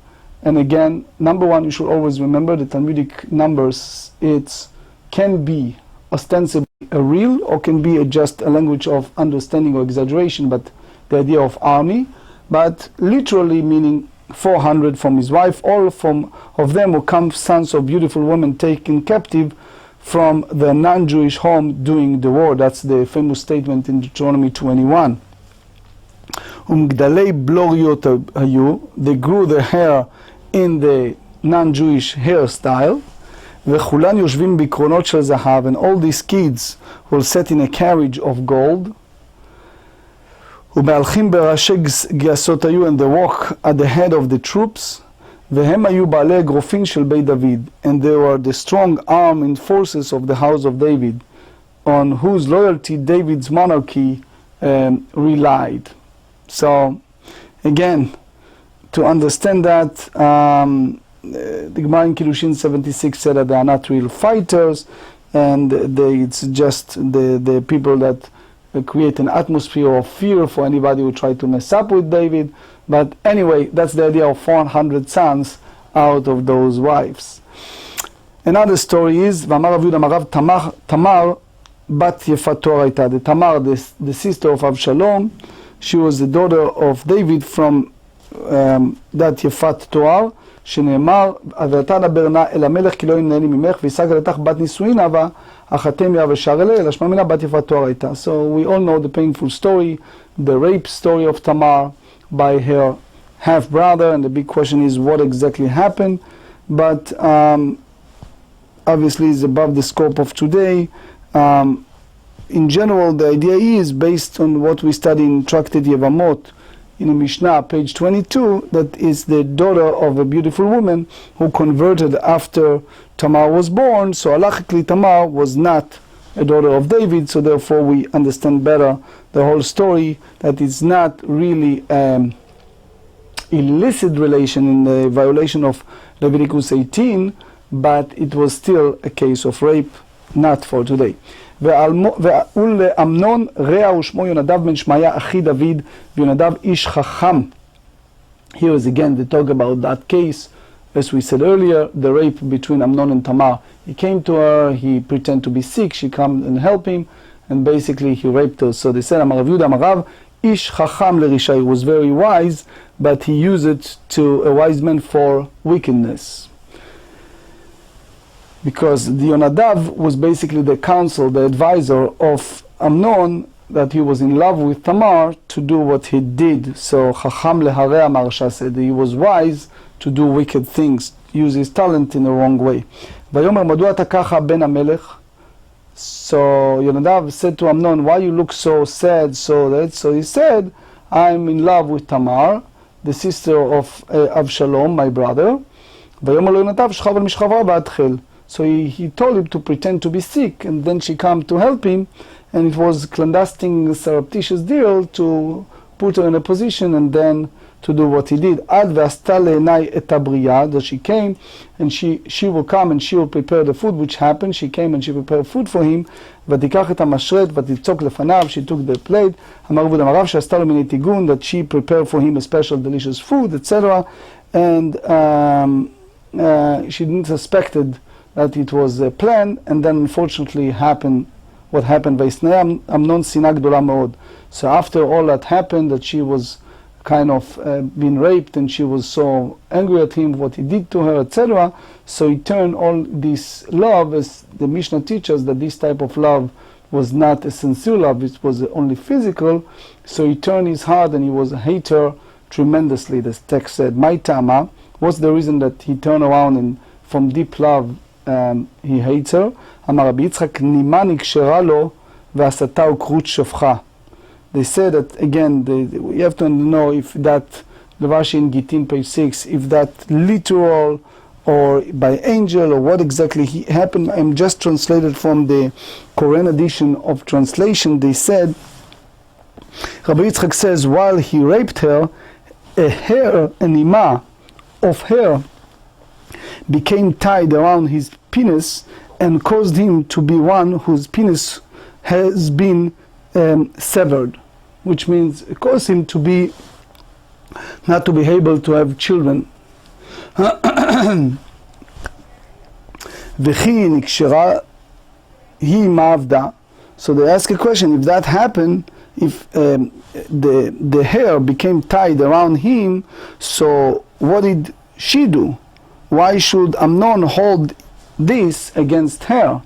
And again, number one, you should always remember the Talmudic numbers. It can be ostensibly a real, or can be just a language of understanding or exaggeration, but the idea of army, but literally meaning 400 from his wife. All of them will come sons of beautiful women taken captive from the non-Jewish home during the war. That's the famous statement in Deuteronomy 21. ומגדלי בלוריות היו, they grew their hair in the non-Jewish hairstyle, וכולן יושבים בקרונות של זהב, and all these kids were set in a carriage of gold, ומהלכים בראשי גייסות היו, and they walk at the head of the troops, והם היו בעלי אגרופים של בית דוד, and they were the strong armed forces of the house of David, on whose loyalty David's monarchy relied. So, again, to understand that, the Gemara in Kiddushin 76 said that they are not real fighters, and it's just the people that create an atmosphere of fear for anybody who try to mess up with David. But anyway, that's the idea of 400 sons out of those wives. Another story is, V'amar Rav Yuda Amar Rav, Tamar bat Yefat Toar הייתה. The Tamar, the sister of Avshalom, she was the daughter of David from that Yefat Toar, שנאמר, ואתה דבר נא אל המלך כי לא ימנעני ממך, וישג לתך בת נישואין אבה, אך אתם יא ושר אלי, אלא שמע מינה בת יפת תואר הייתה. So we all know the painful story, the rape story of Tamar by her half brother, and the big question is what exactly happened, but obviously it's above the scope of today. in general, the idea is based on what we study in Tractate Yevamot, in the Mishnah, page 22, that is the daughter of a beautiful woman who converted after Tamar was born. So halachically Tamar was not a daughter of David, so therefore we understand better the whole story, that it's not really illicit relation in the violation of Leviticus 18, but it was still a case of rape, not for today. ולאמנון רע ושמו יונדב בן שמעיה אחי דוד ויונדב איש חכם. Here is again the talk about that case, as we said earlier, the rape between Amnon and Tamar. He came to her, he pretended to be sick, she came and helped him, and basically he raped her. So they said, Amar Rav Yehuda Amar Rav, איש חכם לרשע. He was very wise, but he used it to a wise man for wickedness. Because the Yonadav was basically the counsel, the advisor of Amnon, that he was in love with Tamar to do what he did. So Chacham leharei Marsha said he was wise to do wicked things, use his talent in the wrong way. Vayomer madua ata kacha ben hamelech. So Yonadav said to Amnon, why you look so sad, so that? So he said, I'm in love with Tamar, the sister of Avshalom, my brother. Vayomer lo Yonadav shchav al mishchava v'adchel. So he told him to pretend to be sick, and then she came to help him, and it was clandestine, surreptitious deal to put her in a position and then to do what he did. Ad ve'asta le'enai et habriya, that she came, and she will come and she will prepare the food, which happened. She came and she prepared food for him. ותיקח את המשרת ותצוק לפניו, she took the plate. אמר רבי דמר רב שעשתה לו מיני טיגון, that she prepared for him a special delicious food, etc. And she didn't suspected that it was a plan, and then unfortunately happened what happened. Amnon sinah gdola meod. So after all that happened, that she was kind of been raped, and she was so angry at him, what he did to her, etc. So he turned all this love, as the Mishnah teaches, that this type of love was not a sincere love, it was only physical. So he turned his heart, and he was a hater tremendously. The text said, "My tama." What's the reason that he turned around and from deep love he hates her? אמר רבי יצחק, נימה נקשרה לו והסתה וקרות שפחה. They said that, again, we have to know if that, the Rashi in Gittin, page 6, if that literal or by angel or what exactly happened. I'm just translated from the Korean edition of translation. They said, Rabbi Yitzchak says, while he raped her, a hair, a nima of hair, became tied around his penis and caused him to be one whose penis has been severed, which means it caused him to be not to be able to have children. וכי נקשרה היא מעבדה. So they ask a question, if that happened, if the hair became tied around him, so what did she do? Why should Amnon hold this against her?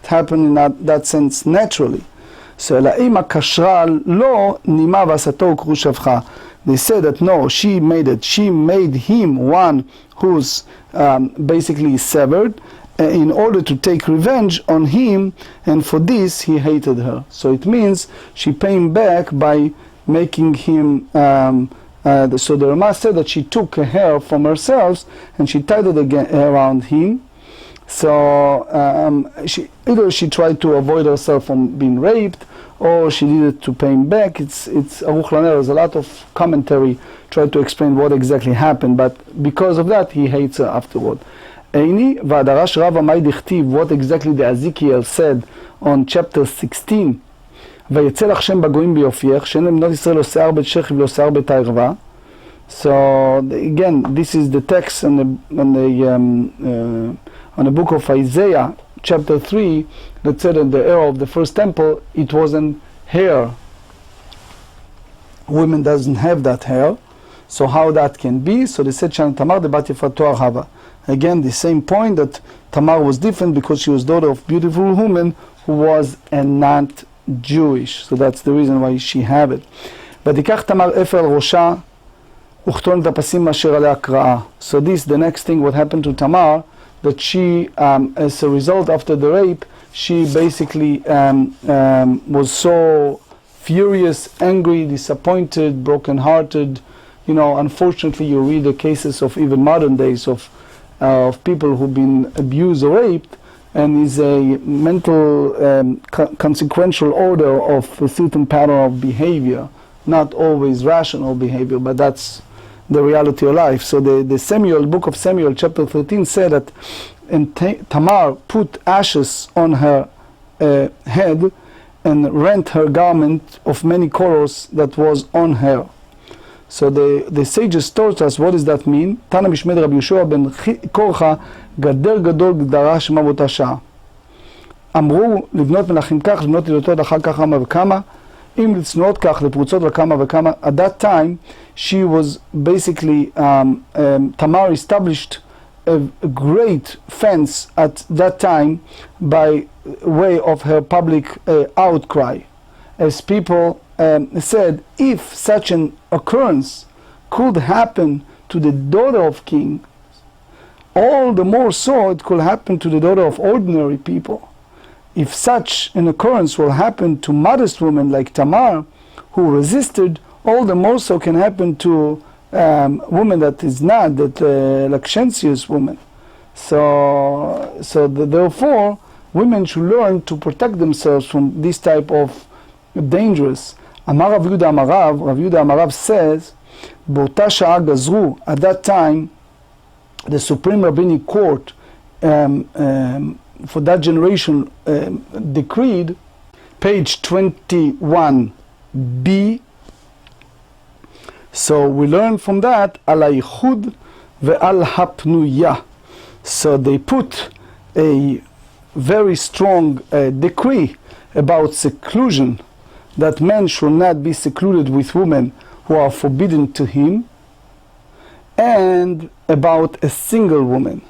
It happened in that sense naturally. So לאמא קשרה לו נימה ועשתו וקרו שפחה. They said that no, she made him one who's basically severed in order to take revenge on him, and for this he hated her. So it means she paid him back by making him so the Rama said that she took a hair from herself and she tied it again around him. So either she tried to avoid herself from being raped, or she needed to pay him back. It's Aruch Laner. There's a lot of commentary trying to explain what exactly happened, but because of that he hates her afterward. Eini v'adarash Rava may dichtiv, what exactly the Ezekiel said on chapter 16. ויצא לך שם בגויים ביופייך, שאין לבנות ישראל לא שיער בית שכב ולא שיער בית הערווה. So again, this is the text on the book of Isaiah, chapter 3, that said in the era of the first temple, it wasn't hair. Women doesn't have that hair. So how that can be? So they said, Shan Tamar de bat yefat toar hava. Again, the same point that Tamar was different because she was daughter of beautiful woman who was not Jewish. So that's the reason why she had it. ותיקח תמר אפר על ראשה וכתון את הפסים אשר עליה קראה. So this, the next thing, what happened to Tamar, that she, as a result after the rape, she basically was so furious, angry, disappointed, broken-hearted. You know, unfortunately, you read the cases of even modern days of people who've been abused or raped, and is a mental consequential order of a certain pattern of behavior, not always rational behavior, but that's the reality of life. So the Samuel, book of Samuel, chapter 13, said that Tamar put ashes on her head and rent her garment of many colors that was on her. So the sages taught us, what does that mean? Tana Mishmed Rabbi Yehoshua ben Korcha גדר גדול גדרה שמה באותה שעה. אמרו לבנות מלכים כך, לבנות ידותות אחר כך כמה וכמה, אם לצנועות כך, לפרוצות לכמה וכמה. At that time, she was basically, Tamar established a great fence at that time by way of her public outcry. As people said, if such an occurrence could happen to the daughter of king, all the more so it could happen to the daughter of ordinary people. If such an occurrence will happen to modest women like Tamar, who resisted, all the more so can happen to women that is not, that licentious woman. Therefore, women should learn to protect themselves from this type of dangerous. Amar Rav Yehuda Amarav says, באותה שעה גזרו, at that time, the Supreme Rabbinic Court for that generation decreed, page 21b. So we learn from that, al ha'yichud ve'al ha'pnuya. So they put a very strong decree about seclusion, that men should not be secluded with women who are forbidden to him, and about a single woman.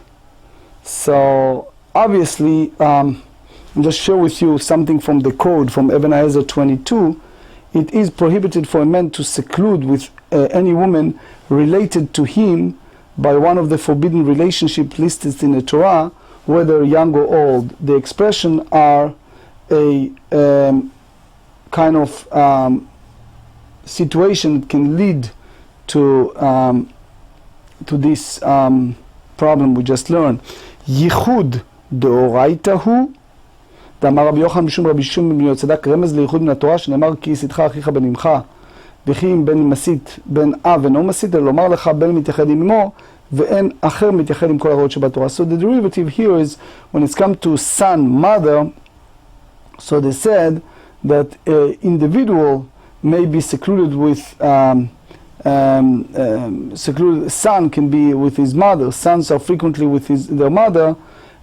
So obviously, I'll just share with you something from the code from Even HaEzer 22. It is prohibited for a man to seclude with any woman related to him by one of the forbidden relationships listed in the Torah, whether young or old. The expression are a kind of situation that can lead to this problem we just learned. Yichud דאורייתא הוא, דאמר רבי יוחנן משום רבי שמעון בן צדק, רמז לייחוד מן התורה, שנאמר כי יסיתך אחיך בן אמך, וכי אם בן מסית בן אב אינו מסית, אלא לומר לך בן מתייחד עם אמו, ואין אחר מתייחד עם כל ההוראות שבתורה. So the derivative here is, when it's come to son, mother, so they said that individual may be secluded with secluded. Son can be with his mother. Sons are frequently with their mother,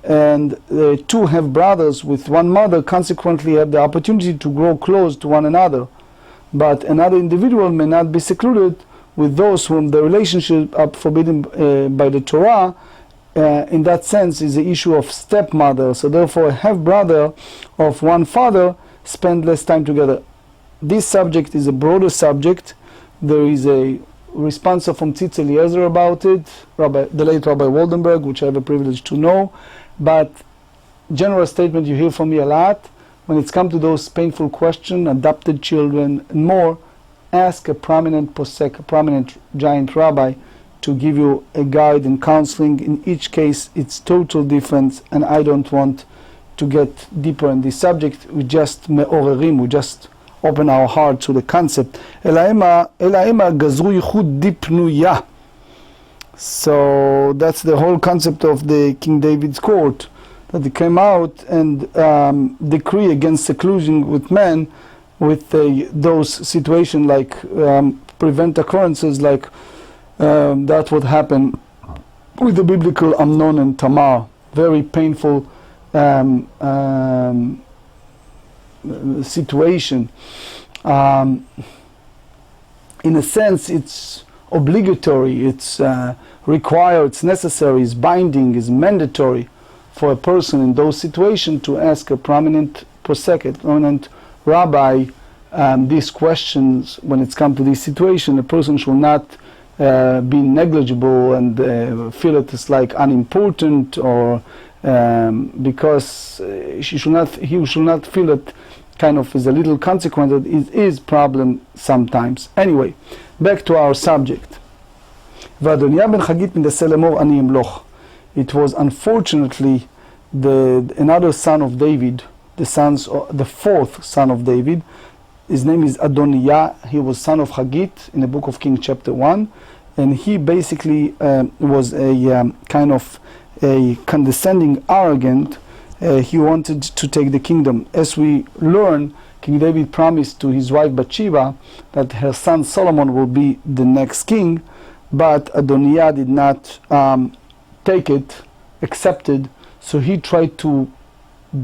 and two have brothers with one mother, consequently have the opportunity to grow close to one another. But another individual may not be secluded with those whom the relationship are forbidden by the Torah. In that sense is the issue of stepmother. So therefore a half-brother of one father spend less time together. This subject is a broader subject. There is a response from Tzitz Eliezer about it, the late Rabbi Waldenberg, which I have a privilege to know. But general statement you hear from me a lot. When it's come to those painful questions, adopted children and more, ask a prominent posek, a prominent giant rabbi, to give you a guide and counseling. In each case, it's total difference, and I don't want to get deeper in this subject. We just me'orerim, we just open our heart to the concept. So that's the whole concept of the King David's court, that they came out and decree against seclusion with men, with those situations like prevent occurrences like that would happen with the biblical Amnon and Tamar. Very painful situation. In a sense, it's obligatory, it's required, it's necessary, it's binding, it's mandatory for a person in those situations to ask a prominent posek, a prominent rabbi, these questions. When it's come to this situation, a person should not being negligible and feel it as like unimportant, or because he should not feel it kind of is a little consequence that it is problem sometimes. Anyway, back to our subject. ואדוניה בן חגית מנסה לאמור אני אמלוך. It was unfortunately another son of David, the fourth son of David. His name is Adoniah. He was son of Hagit in the book of Kings chapter 1, and he basically was a kind of a condescending, arrogant. He wanted to take the kingdom. As we learn, King David promised to his wife Bathsheba that her son Solomon will be the next king, but Adoniah did not take it, accepted, so he tried to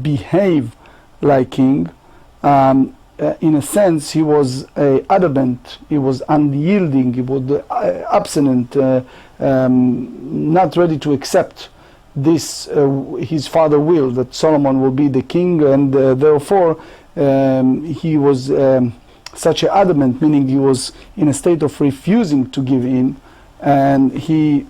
behave like king. In a sense, he was adamant, he was unyielding, he was abstinent, not ready to accept this his father will, that Solomon will be the king, and therefore he was such an adamant, meaning he was in a state of refusing to give in, and he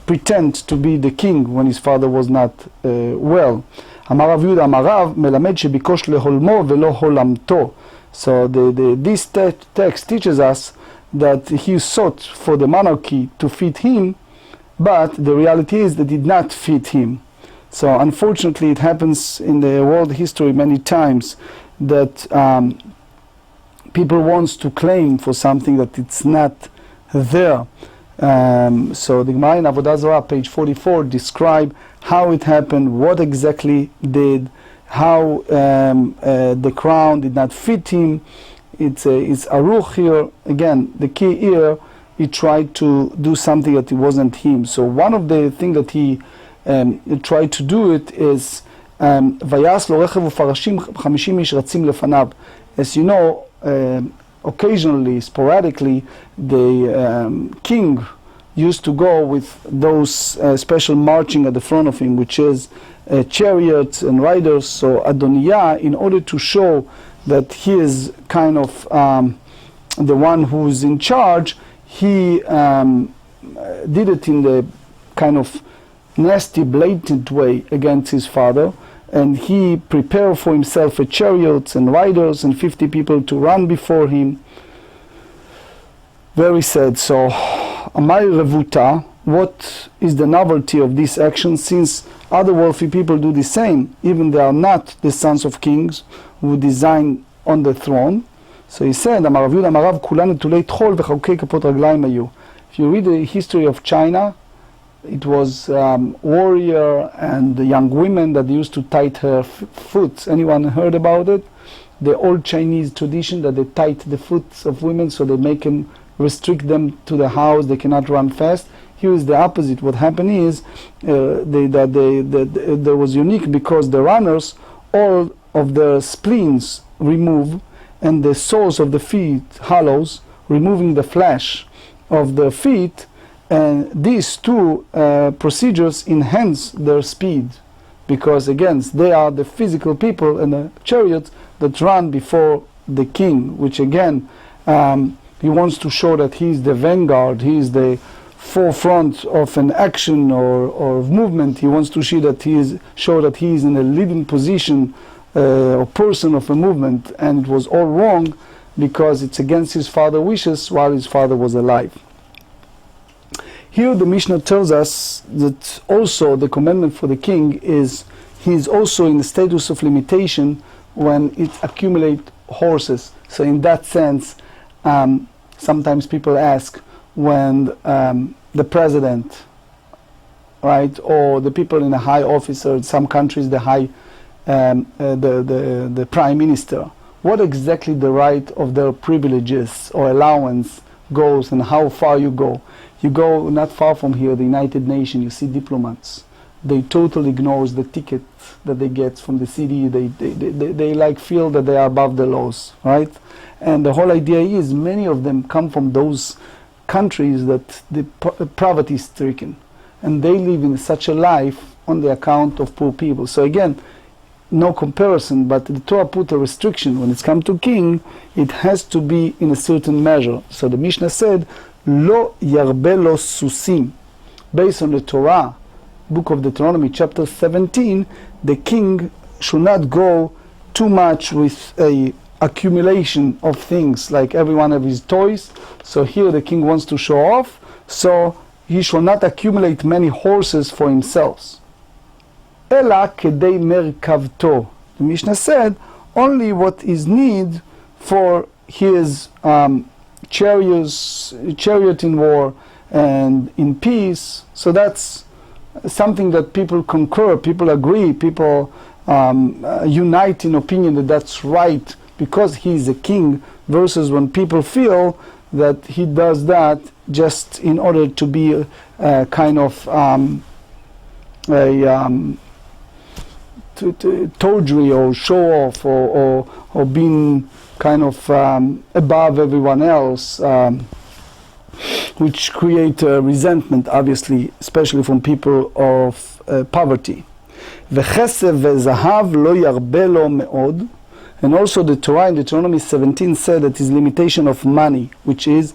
pretended to be the king when his father was not well. אמר רב יהודה אמר רב מלמד שביקוש להולמו ולא הולמתו. So this text teaches us that he sought for the monarchy to fit him, but the reality is that it did not fit him. So unfortunately it happens in the world history many times that people want to claim for something that it's not there. So the Gemara in Avodah Zarah, page 44, describe how it happened, what exactly did, how the crown did not fit him. It's Aruch here. Again, the key here, he tried to do something that it wasn't him. So one of the things that he tried to do it is ויעש לו רכב ופרשים 50 איש רצים לפניו. As you know, occasionally, sporadically, the king used to go with those special marching at the front of him, which is chariots and riders. So Adoniah, in order to show that he is kind of the one who's in charge, he did it in the kind of nasty, blatant way against his father, and he prepared for himself a chariots and riders and 50 people to run before him. Very sad. So Amai Revuta, what is the novelty of this action, since other wealthy people do the same, even they are not the sons of kings who design on the throne? So he said, Amar Rav Yehuda Amar Rav כולן נטולי טחול וחלוקי כפות רגליים היו. If you read the history of China, it was warrior and the young women that used to tie her foot. Anyone heard about it? The old Chinese tradition that they tied the foot of women so they make them, restrict them to the house, they cannot run fast. Here is the opposite. What happened is there was unique because the runners, all of the spleens remove and the soles of the feet hollows, removing the flesh of the feet, and these two procedures enhance their speed, because again they are the physical people and the chariots that run before the king, which again he wants to show that he is the vanguard, he is the forefront of an action or movement. He wants to show that he is in a leading position or person of a movement, and it was all wrong because it's against his father's wishes while his father was alive. Here the Mishnah tells us that also the commandment for the king is he is also in the status of limitation when it accumulates horses. So in that sense, sometimes people ask when the president, right, or the people in a high office, or in some countries the high, the prime minister, what exactly the right of their privileges or allowance goes and how far you go. You go not far from here, the United Nations, you see diplomats. They totally ignore the ticket that they get from the city. They like feel that they are above the laws, right? And the whole idea is many of them come from those countries that the poverty is stricken, and they live in such a life on the account of poor people. So again, no comparison, but the Torah put a restriction when it's come to king. It has to be in a certain measure. So the Mishnah said, lo yarbe lo susim. Based on the Torah, book of Deuteronomy, chapter 17, the king should not go too much with a accumulation of things, like everyone have his toys. So here the king wants to show off, so he shall not accumulate many horses for himself. Ela kedei merkavto. The Mishnah said only what is need for his chariot in war and in peace. So that's something that people concur, people agree, people unite in opinion that that's right because he is a king, versus when people feel that he does that just in order to be kind of tawdry or show off or being kind of above everyone else, which create resentment, obviously, especially from people of poverty. וכסף וזהב לא ירבה לו מאוד. And also the Torah in Deuteronomy 17 said that his limitation of money, which is,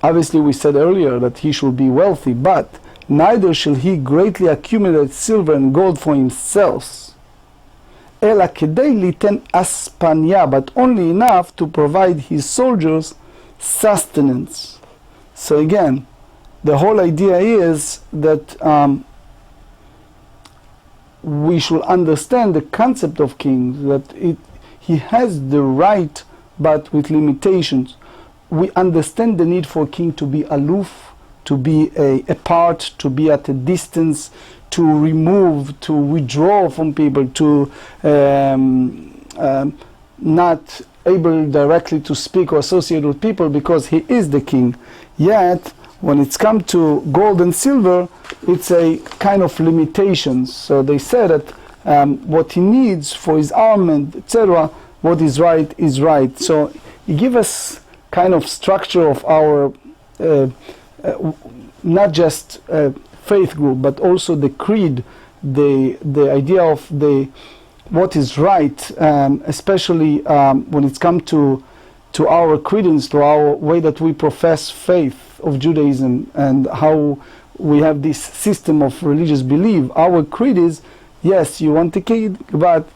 obviously we said earlier that he should be wealthy, but neither shall he greatly accumulate silver and gold for himself, אלא כדי ליתן אספניה, but only enough to provide his soldiers sustenance. So again, the whole idea is that we should understand the concept of kings, that he has the right, but with limitations. We understand the need for a king to be aloof, to be apart, to be at a distance, to remove, to withdraw from people, to not able directly to speak or associate with people because he is the king. Yet, when it's come to gold and silver, it's a kind of limitations. So they said that what he needs for his armament, etc., what is right is right. So he gives us kind of structure of our not just faith group, but also the creed, the idea of what is right, especially when it's come to our credence, to our way that we profess faith of Judaism and how we have this system of religious belief. Our creed is, yes, you want a kid, but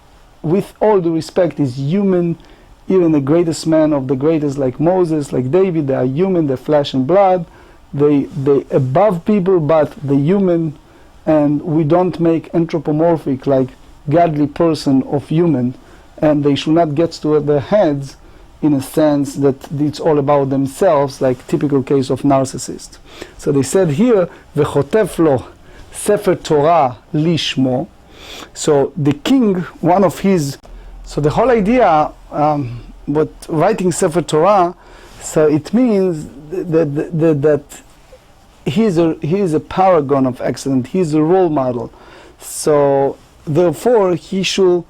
with all due respect, is human. Even the greatest man of the greatest, like Moses, like David, they are human, they're flesh and blood. They above people, but the human, and we don't make anthropomorphic, like godly person of human, and they should not get to their heads in a sense that it's all about themselves, like typical case of narcissist. So they said here, v'chotef lo sefer Torah lishmo. So the king, one of his, so the whole idea, what writing sefer Torah, so it means that he is a paragon of excellence. He is a role model. So therefore, he should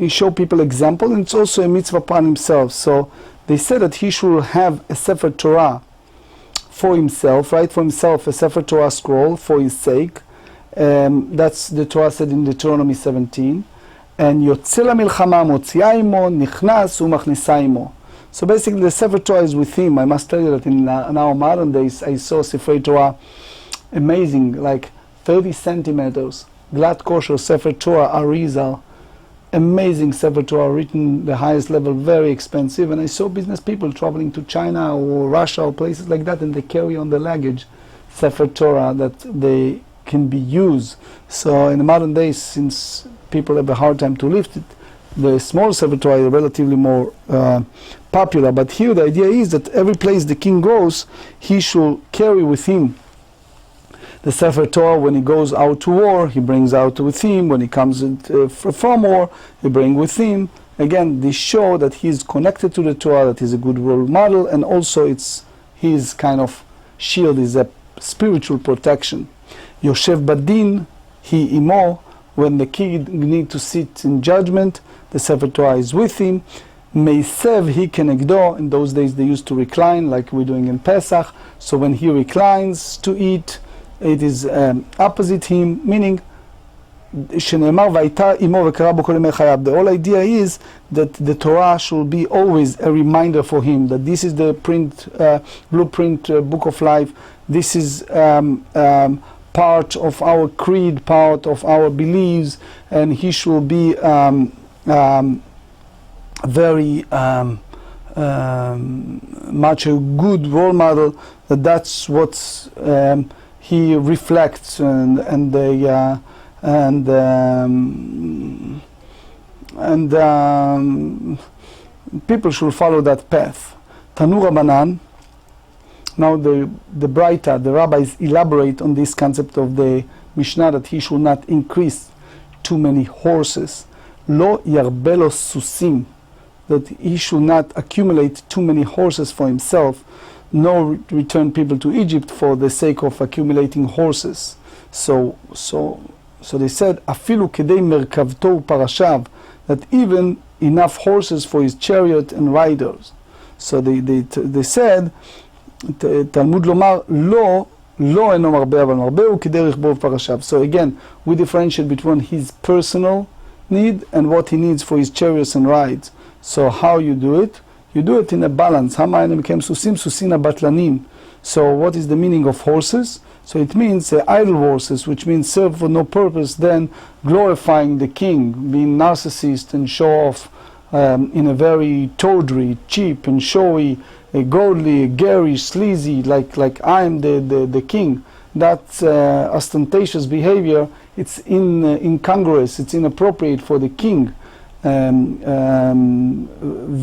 show people example, and it's also a mitzvah upon himself. So they said that he should have a sefer Torah for himself, write for himself a sefer Torah scroll for his sake. That's the Torah said in Deuteronomy 17. And יוצא למלחמה מוציאה עמו, נכנס ומכניסה עמו. So basically the Sefer Torah is with him. I must tell you that in our modern days I saw Sefer Torah amazing, like 30 centimeters, glad kosher Sefer Torah Arizal, amazing Sefer Torah written the highest level, very expensive. And I saw business people traveling to China or Russia or places like that, and they carry on the luggage Sefer Torah that they can be used. So in the modern days, since people have a hard time to lift it, the small Sefer Torah is relatively more popular. But here the idea is that every place the king goes, he should carry with him the Sefer Torah. When he goes out to war, he brings out with him. When he comes from war, he brings with him. Again, this show that he is connected to the Torah, that he's a good role model, and also it's his kind of shield, is a spiritual protection. Yoshev Badin, he imo, when the king need to sit in judgment, the Sefer Torah is with him. Meisev he kenegdo, in those days they used to recline like we're doing in Pesach. So when he reclines to eat, it is opposite him, meaning שנאמר והייתה עמו וקרא בו כל ימי חייו. The whole idea is that the Torah should be always a reminder for him that this is the blueprint book of life. This is part of our creed, part of our beliefs, and he should be very much a good role model. That's what he reflects, and people should follow that path. Tanu Rabbanan. Now the Braita, the rabbis elaborate on this concept of the Mishnah that he should not increase too many horses. Lo yarbelo susim, that he should not accumulate too many horses for himself, nor return people to Egypt for the sake of accumulating horses. So they said, afilu kedei merkavto parashav, that even enough horses for his chariot and riders. So they said, תלמוד לומר לא אינו מרבה אבל מרבה הוא כדרך בו פרשיו. So again, we differentiate between his personal need and what he needs for his chariots and rides. So how you do it? You do it in a balance. המה became סוסים סוסין הבטלנים. So what is the meaning of horses? So it means idle horses, which means serve for no purpose, then glorifying the king, being narcissist and show off in a very tawdry, cheap and showy, godly, garish, sleazy, like I am the king. That ostentatious behavior, it's incongruous, it's inappropriate for the king,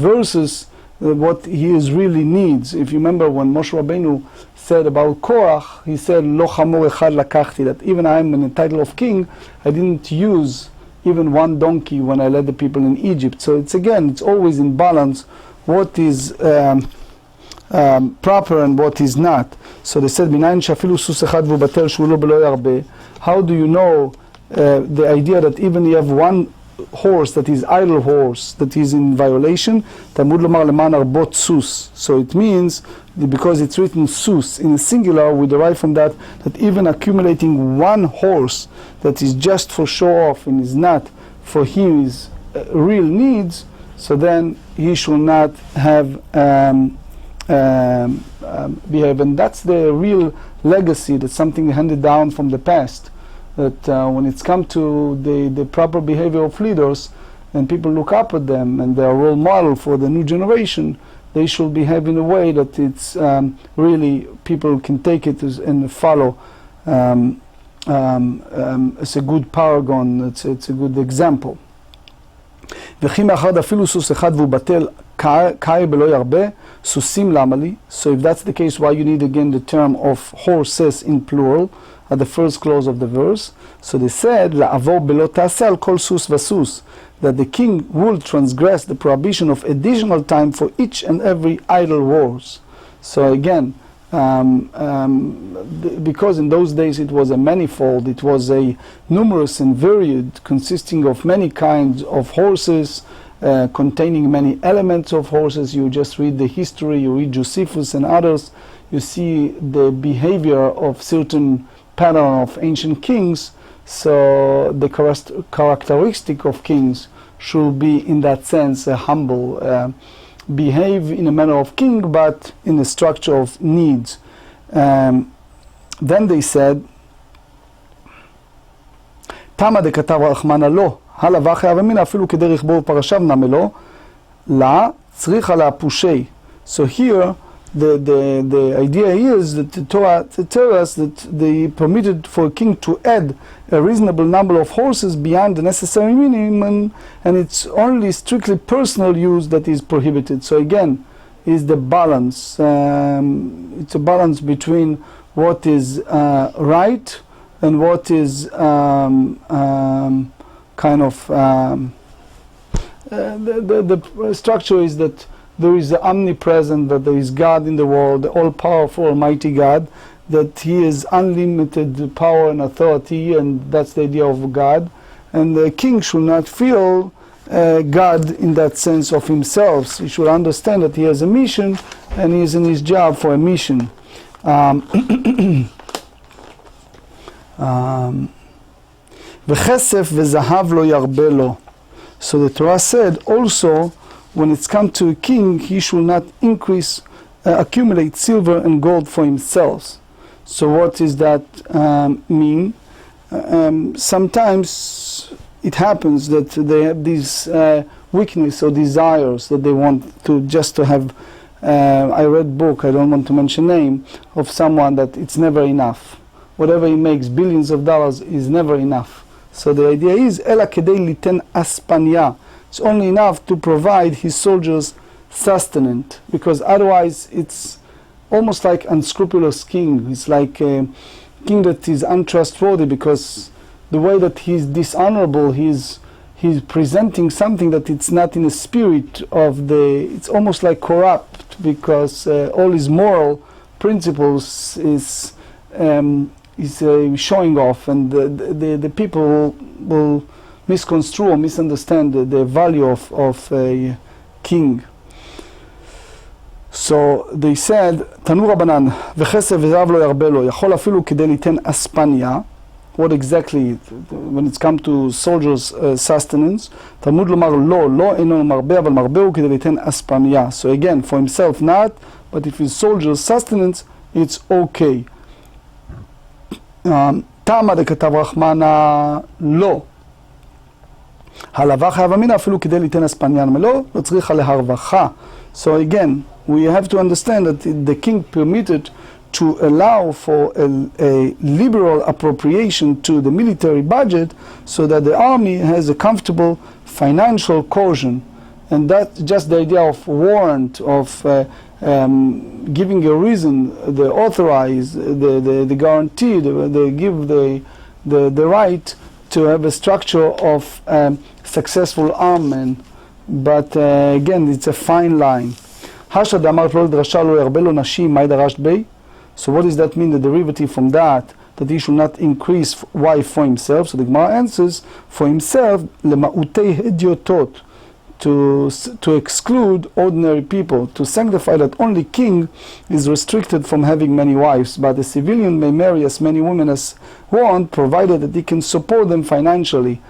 versus what he really needs. If you remember when Moshe Rabbeinu said about Korach, he said, Lo chamor echad lakachti, that even I am in the title of king, I didn't use even one donkey when I led the people in Egypt. So it's always in balance what is proper and what is not. So they said, how do you know the idea that even you have one horse that is idle horse that is in violation? Talmud lomar leman arbot sus. So it means, because it's written sus in a singular, we derive from that even accumulating one horse that is just for show off and is not for his real needs, so then he should not have behave. And that's the real legacy, that's something handed down from the past, that when it's come to the proper behavior of leaders and people look up at them and they are role model for the new generation, they should behave in a way that it's really people can take it and follow as a good paragon, it's a good example. וכי מאחד אפילו סוס אחד והוא בטל קאי בלא ירבה, סוסים למה לי? So if that's the case, why you need again the term of horses in plural at the first clause of the verse? So they said, לעבור בלא תעשה על כל סוס וסוס, that the king will transgress the prohibition of additional time for each and every idle horse. So again, because in those days it was a manifold, it was a numerous and varied, consisting of many kinds of horses, containing many elements of horses. You just read the history, you read Josephus and others, you see the behavior of certain pattern of ancient kings. So the characteristic of kings should be in that sense a humble, behave in a manner of king, but in the structure of needs. Then they said, תמה דכתב רחמנא לא, הלאה ואחיה ומינא אפילו כדרך בו פרשיו נמי לו, לה צריכה להפושי. So here the idea is that the Torah tells us that they permitted for a king to add a reasonable number of horses beyond the necessary minimum, and it's only strictly personal use that is prohibited. So again, is the balance. It's a balance between what is right and what is kind of the structure is that there is the omnipresent, that there is God in the world, the all-powerful, almighty God, that He is unlimited power and authority, and that's the idea of God. And the king should not feel God in that sense of himself. He should understand that he has a mission, and he is in his job for a mission. וכסף וזהב לא ירבה לו. So the Torah said also, when it's come to a king, he should not accumulate silver and gold for himself. So what does that mean? Sometimes it happens that they have these weakness or desires that they want to just to have. I read book, I don't want to mention name, of someone that it's never enough. Whatever he makes, billions of dollars, is never enough. So the idea is, Ela kedei liten aspanya. It's only enough to provide his soldiers sustenance, because otherwise it's almost like unscrupulous king. It's like a king that is untrustworthy, because the way that he's dishonorable, he's presenting something that it's not in the spirit of it's almost like corrupt, because all his moral principles is showing off, and the people will misconstrue or misunderstand the value of a king. So they said, תנו רבנן, וכסף וזהב לא ירבה לו, יכול אפילו כדי ליתן אספניה. What exactly, when it's come to soldiers' sustenance, תלמוד לומר לא אינו מרבה, אבל מרבה הוא כדי ליתן אספניה. So again, for himself not, but if his soldiers' sustenance, it's okay. תמה דכתב רחמנה לא. הלווה חייב אמינה אפילו כדי ליתן אספניה, לא צריכה להרווחה. So again, we have to understand that the king permitted to allow for a liberal appropriation to the military budget, so that the army has a comfortable financial cohesion. And that's just the idea of warrant, of giving a reason, the authorize, the guarantee, they give the right to have a structure of successful armament. But again, it's a fine line. השד אמרת לא לדרשה לא ירבה לו נשים, מה דרשת בי? So what does that mean, the derivative from that he should not increase wife for himself? So the Gemara answers, for himself, למעוטי הדiotot, to exclude ordinary people, to sanctify that only king is restricted from having many wives, but the civilian may marry as many women as want, provided that he can support them financially.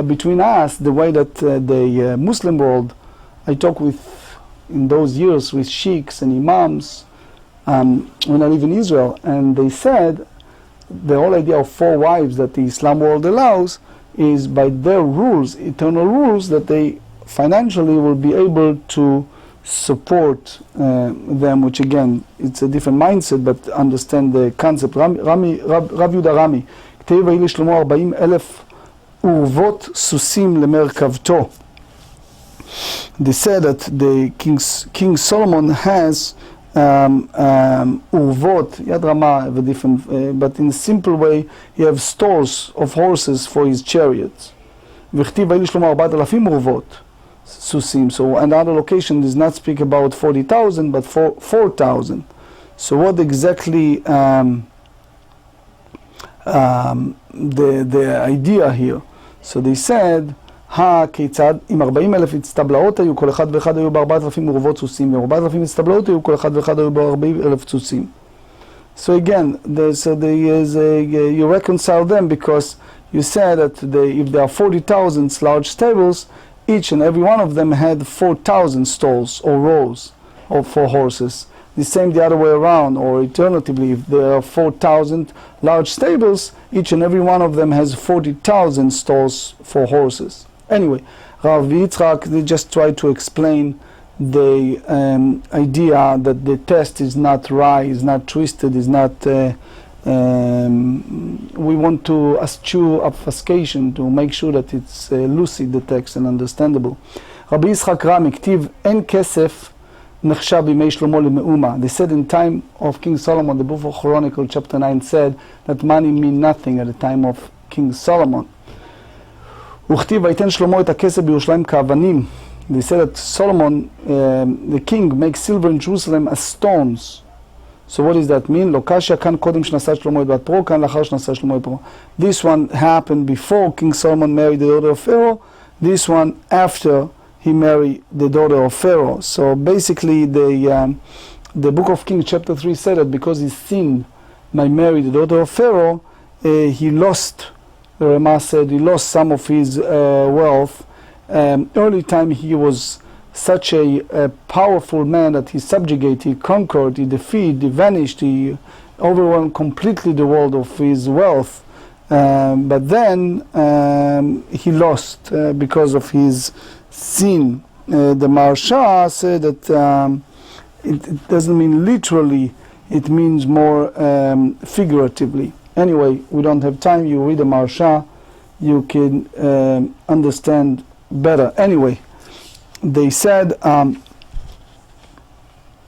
Between us, the way that the Muslim world, I talk in those years with sheikhs and imams, when I live in Israel, and they said the whole idea of 4 wives that the Islam world allows is by their rules, eternal rules, that they financially will be able to support them, which again, it's a different mindset, but understand the concept. Rab Yehuda Rami, כתב ויהי לשלמה 40,000 אורוות סוסים למרכבתו. They said that the King Solomon has urvot, yad rama, but in a simple way, he has stalls of horses for his chariots. וכתיב ויהי לשלמה 4,000 urvot susim. So another location does not speak about 40,000, but 4,000. So what exactly the idea here? So they said, כיצד, אם 40,000 הצטבלאות היו, כל אחד ואחד היו ב4,000 אורוות סוסים, ו4,000 הצטבלאות היו, כל אחד ואחד היו ב40,000 סוסים. So again, you reconcile them, because you said that if there are 40,000 large stables, each and every one of them had 4,000 stalls or rows for horses. The same the other way around, or alternatively, if there are 4,000 large stables, each and every one of them has 40,000 stalls for horses. Anyway, Rav Yitzchak, they just try to explain the idea that the test is not right, is not twisted, is not. We want to eschew obfuscation to make sure that it's lucid, the text, and understandable. Rabbi Yitzchak Rami, כתיב אין כסף נחשב בימי שלמה למאומה. They said in time of King Solomon, the book of Chronicle chapter 9 said that money meant nothing at the time of King Solomon. וכתיב ויתן שלמה את הכסף בירושלים כאבנים. They said that Solomon, the king, makes silver in Jerusalem as stones. So what does that mean? לא קשיא, כאן קודם שנשא שלמה את בת פרעה, כאן לאחר שנשא שלמה את פרעה. This one happened before King Solomon married the daughter of Pharaoh. This one after he married the daughter of Pharaoh. So basically the book of Kings chapter 3 said that because he sinned by marrying the daughter of Pharaoh, he lost the Rama said he lost some of his wealth. Early time he was such a powerful man that he subjugated, he conquered, he defeated, he vanished, he overwhelmed completely the world of his wealth. But then he lost because of his sin. The Maharsha said that it doesn't mean literally, it means more figuratively. Anyway, we don't have time. You read the Maharsha, you can understand better. Anyway, they said,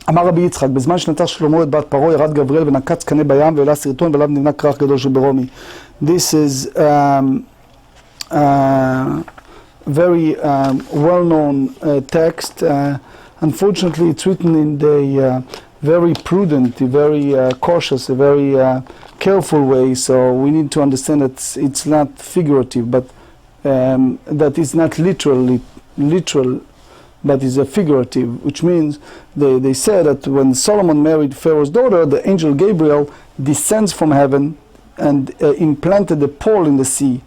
אמר רבי יצחק, בזמן שנטש שלמה את בת פרעה, ירד גבריאל ונקץ קנה בים והעלה סרטון ועליו נבנה כרך גדול של ברומי. This is very well-known text. Unfortunately, it's written in the very prudent, very cautious, a very careful way, so we need to understand that it's not figurative, but that it's not literal, but is a figurative, which means they said that when Solomon married Pharaoh's daughter, the angel Gabriel descends from heaven and implanted a pole in the sea,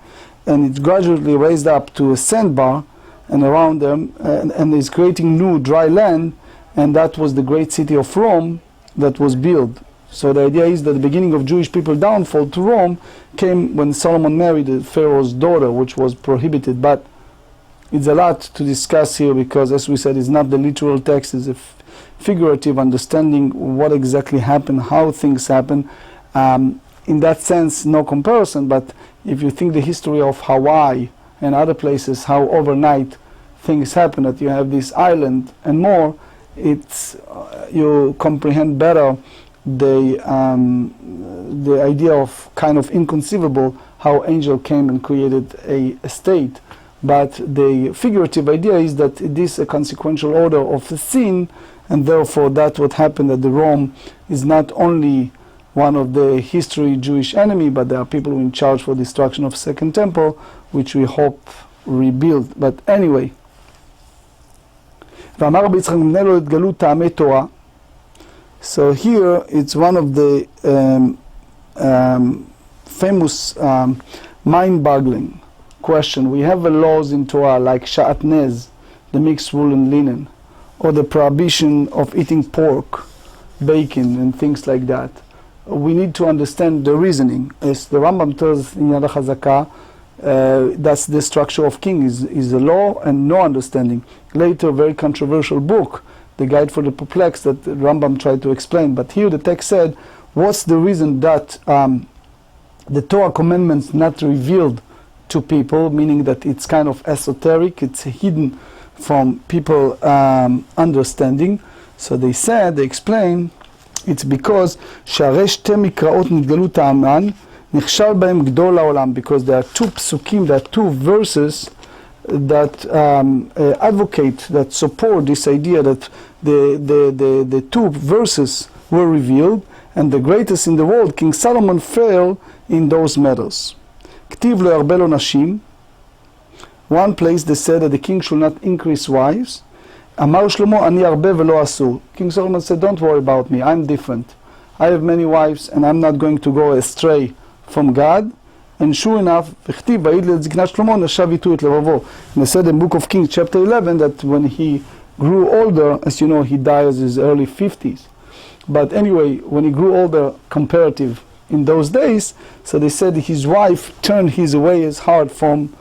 and it's gradually raised up to a sandbar and around them, and is creating new dry land, and that was the great city of Rome that was built. So the idea is that the beginning of Jewish people downfall to Rome came when Solomon married Pharaoh's daughter, which was prohibited. But it's a lot to discuss here because, as we said, it's not the literal text, it's a figurative understanding what exactly happened, how things happen. In that sense, no comparison, but if you think the history of Hawaii and other places, how overnight things happen, that you have this island and more, it's you comprehend better the idea of kind of inconceivable how angel came and created a state. But the figurative idea is that it is a consequential order of the sin, and therefore that what happened at the Rome is not only one of the history Jewish enemy, but there are people who are in charge for destruction of Second Temple, which we hope rebuild. But anyway, ואמר רבי יצחק מפני לו התגלו טעמי תורה. So here it's one of the famous mind-boggling question. We have laws in Torah like sha'atnez, the mixed wool and linen, or the prohibition of eating pork, bacon, and things like that. We need to understand the reasoning. As the Rambam tells in Yad HaChazakah, that's the structure of king, is a law and no understanding. Later, very controversial book, the Guide for the Perplexed, that Rambam tried to explain. But here the text said, what's the reason that the Torah commandments not revealed to people, meaning that it's kind of esoteric, it's hidden from people understanding. So they explained, it's because שהרי שתי מקראות נתגלו טעמן, נכשל בהם גדול העולם, because there are two psukim, there are two verses that advocate, that support this idea that the two verses were revealed, and the greatest in the world, King Solomon, failed in those matters. כתיב לא ירבה לו נשים. One place they said that the king should not increase wives. אמר שלמה אני הרבה ולא אסור. King Solomon said, don't worry about me, I'm different. I have many wives and I'm not going to go astray from God. And sure enough, וכתיב ויעיד לזקנת שלמה נשב איתו את לבבו. And they said in Book of Kings chapter 11 that when he grew older, as you know, he died in his early 50s. But anyway, when he grew older, comparative in those days, so they said his wife turned his away his heart from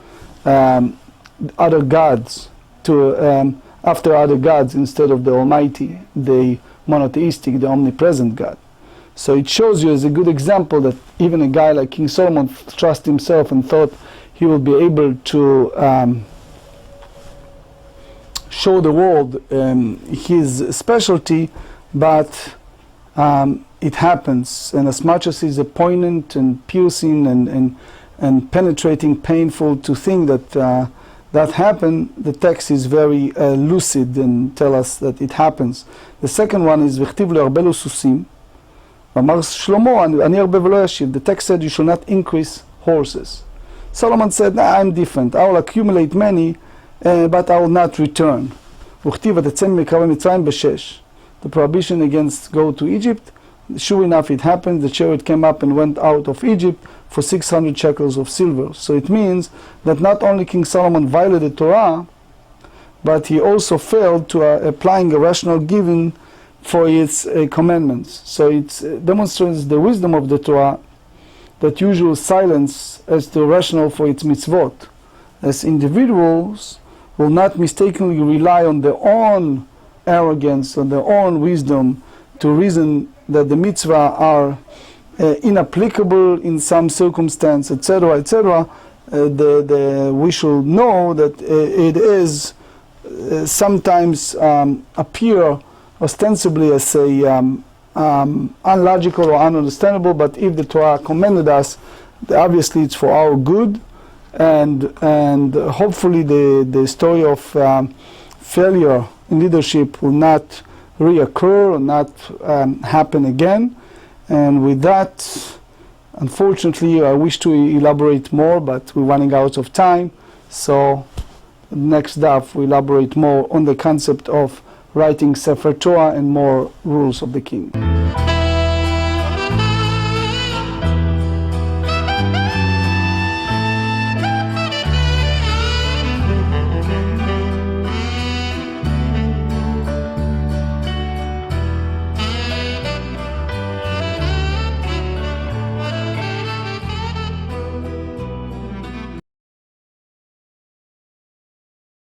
other gods to after other gods instead of the Almighty, the monotheistic, the omnipresent God. So it shows you as a good example that even a guy like King Solomon trusted himself and thought he will be able to show the world his specialty, but it happens, and as much as it's poignant and piercing and penetrating, painful to think that that happened, the text is very lucid and tell us that it happens. The second one is וכתיב לו הרבה לו סוסים, ואמר שלמה אני הרבה ולא ישיב. The text said you should not increase horses. Solomon said, nah, I'm different, I will accumulate many, but I will not return. וכתיב ותצא ממקרא במצרים בשש. The prohibition against go to Egypt, sure enough it happened, the chariot came up and went out of Egypt for 600 shekels of silver. So it means that not only King Solomon violated Torah, but he also failed to applying a rational giving for its commandments. So it demonstrates the wisdom of the Torah, that usual silence as the rational for its mitzvot, as individuals will not mistakenly rely on their own arrogance, on their own wisdom, to reason that the mitzvah are inapplicable in some circumstance, etc., etc. We should know that it is sometimes appear ostensibly as a unlogical or ununderstandable, but if the Torah commanded us, obviously it's for our good, and hopefully the story of failure in leadership will not reoccur or not happen again. And with that, unfortunately, I wish to elaborate more, but we're running out of time. So next daf we elaborate more on the concept of writing Sefer Torah and more rules of the king.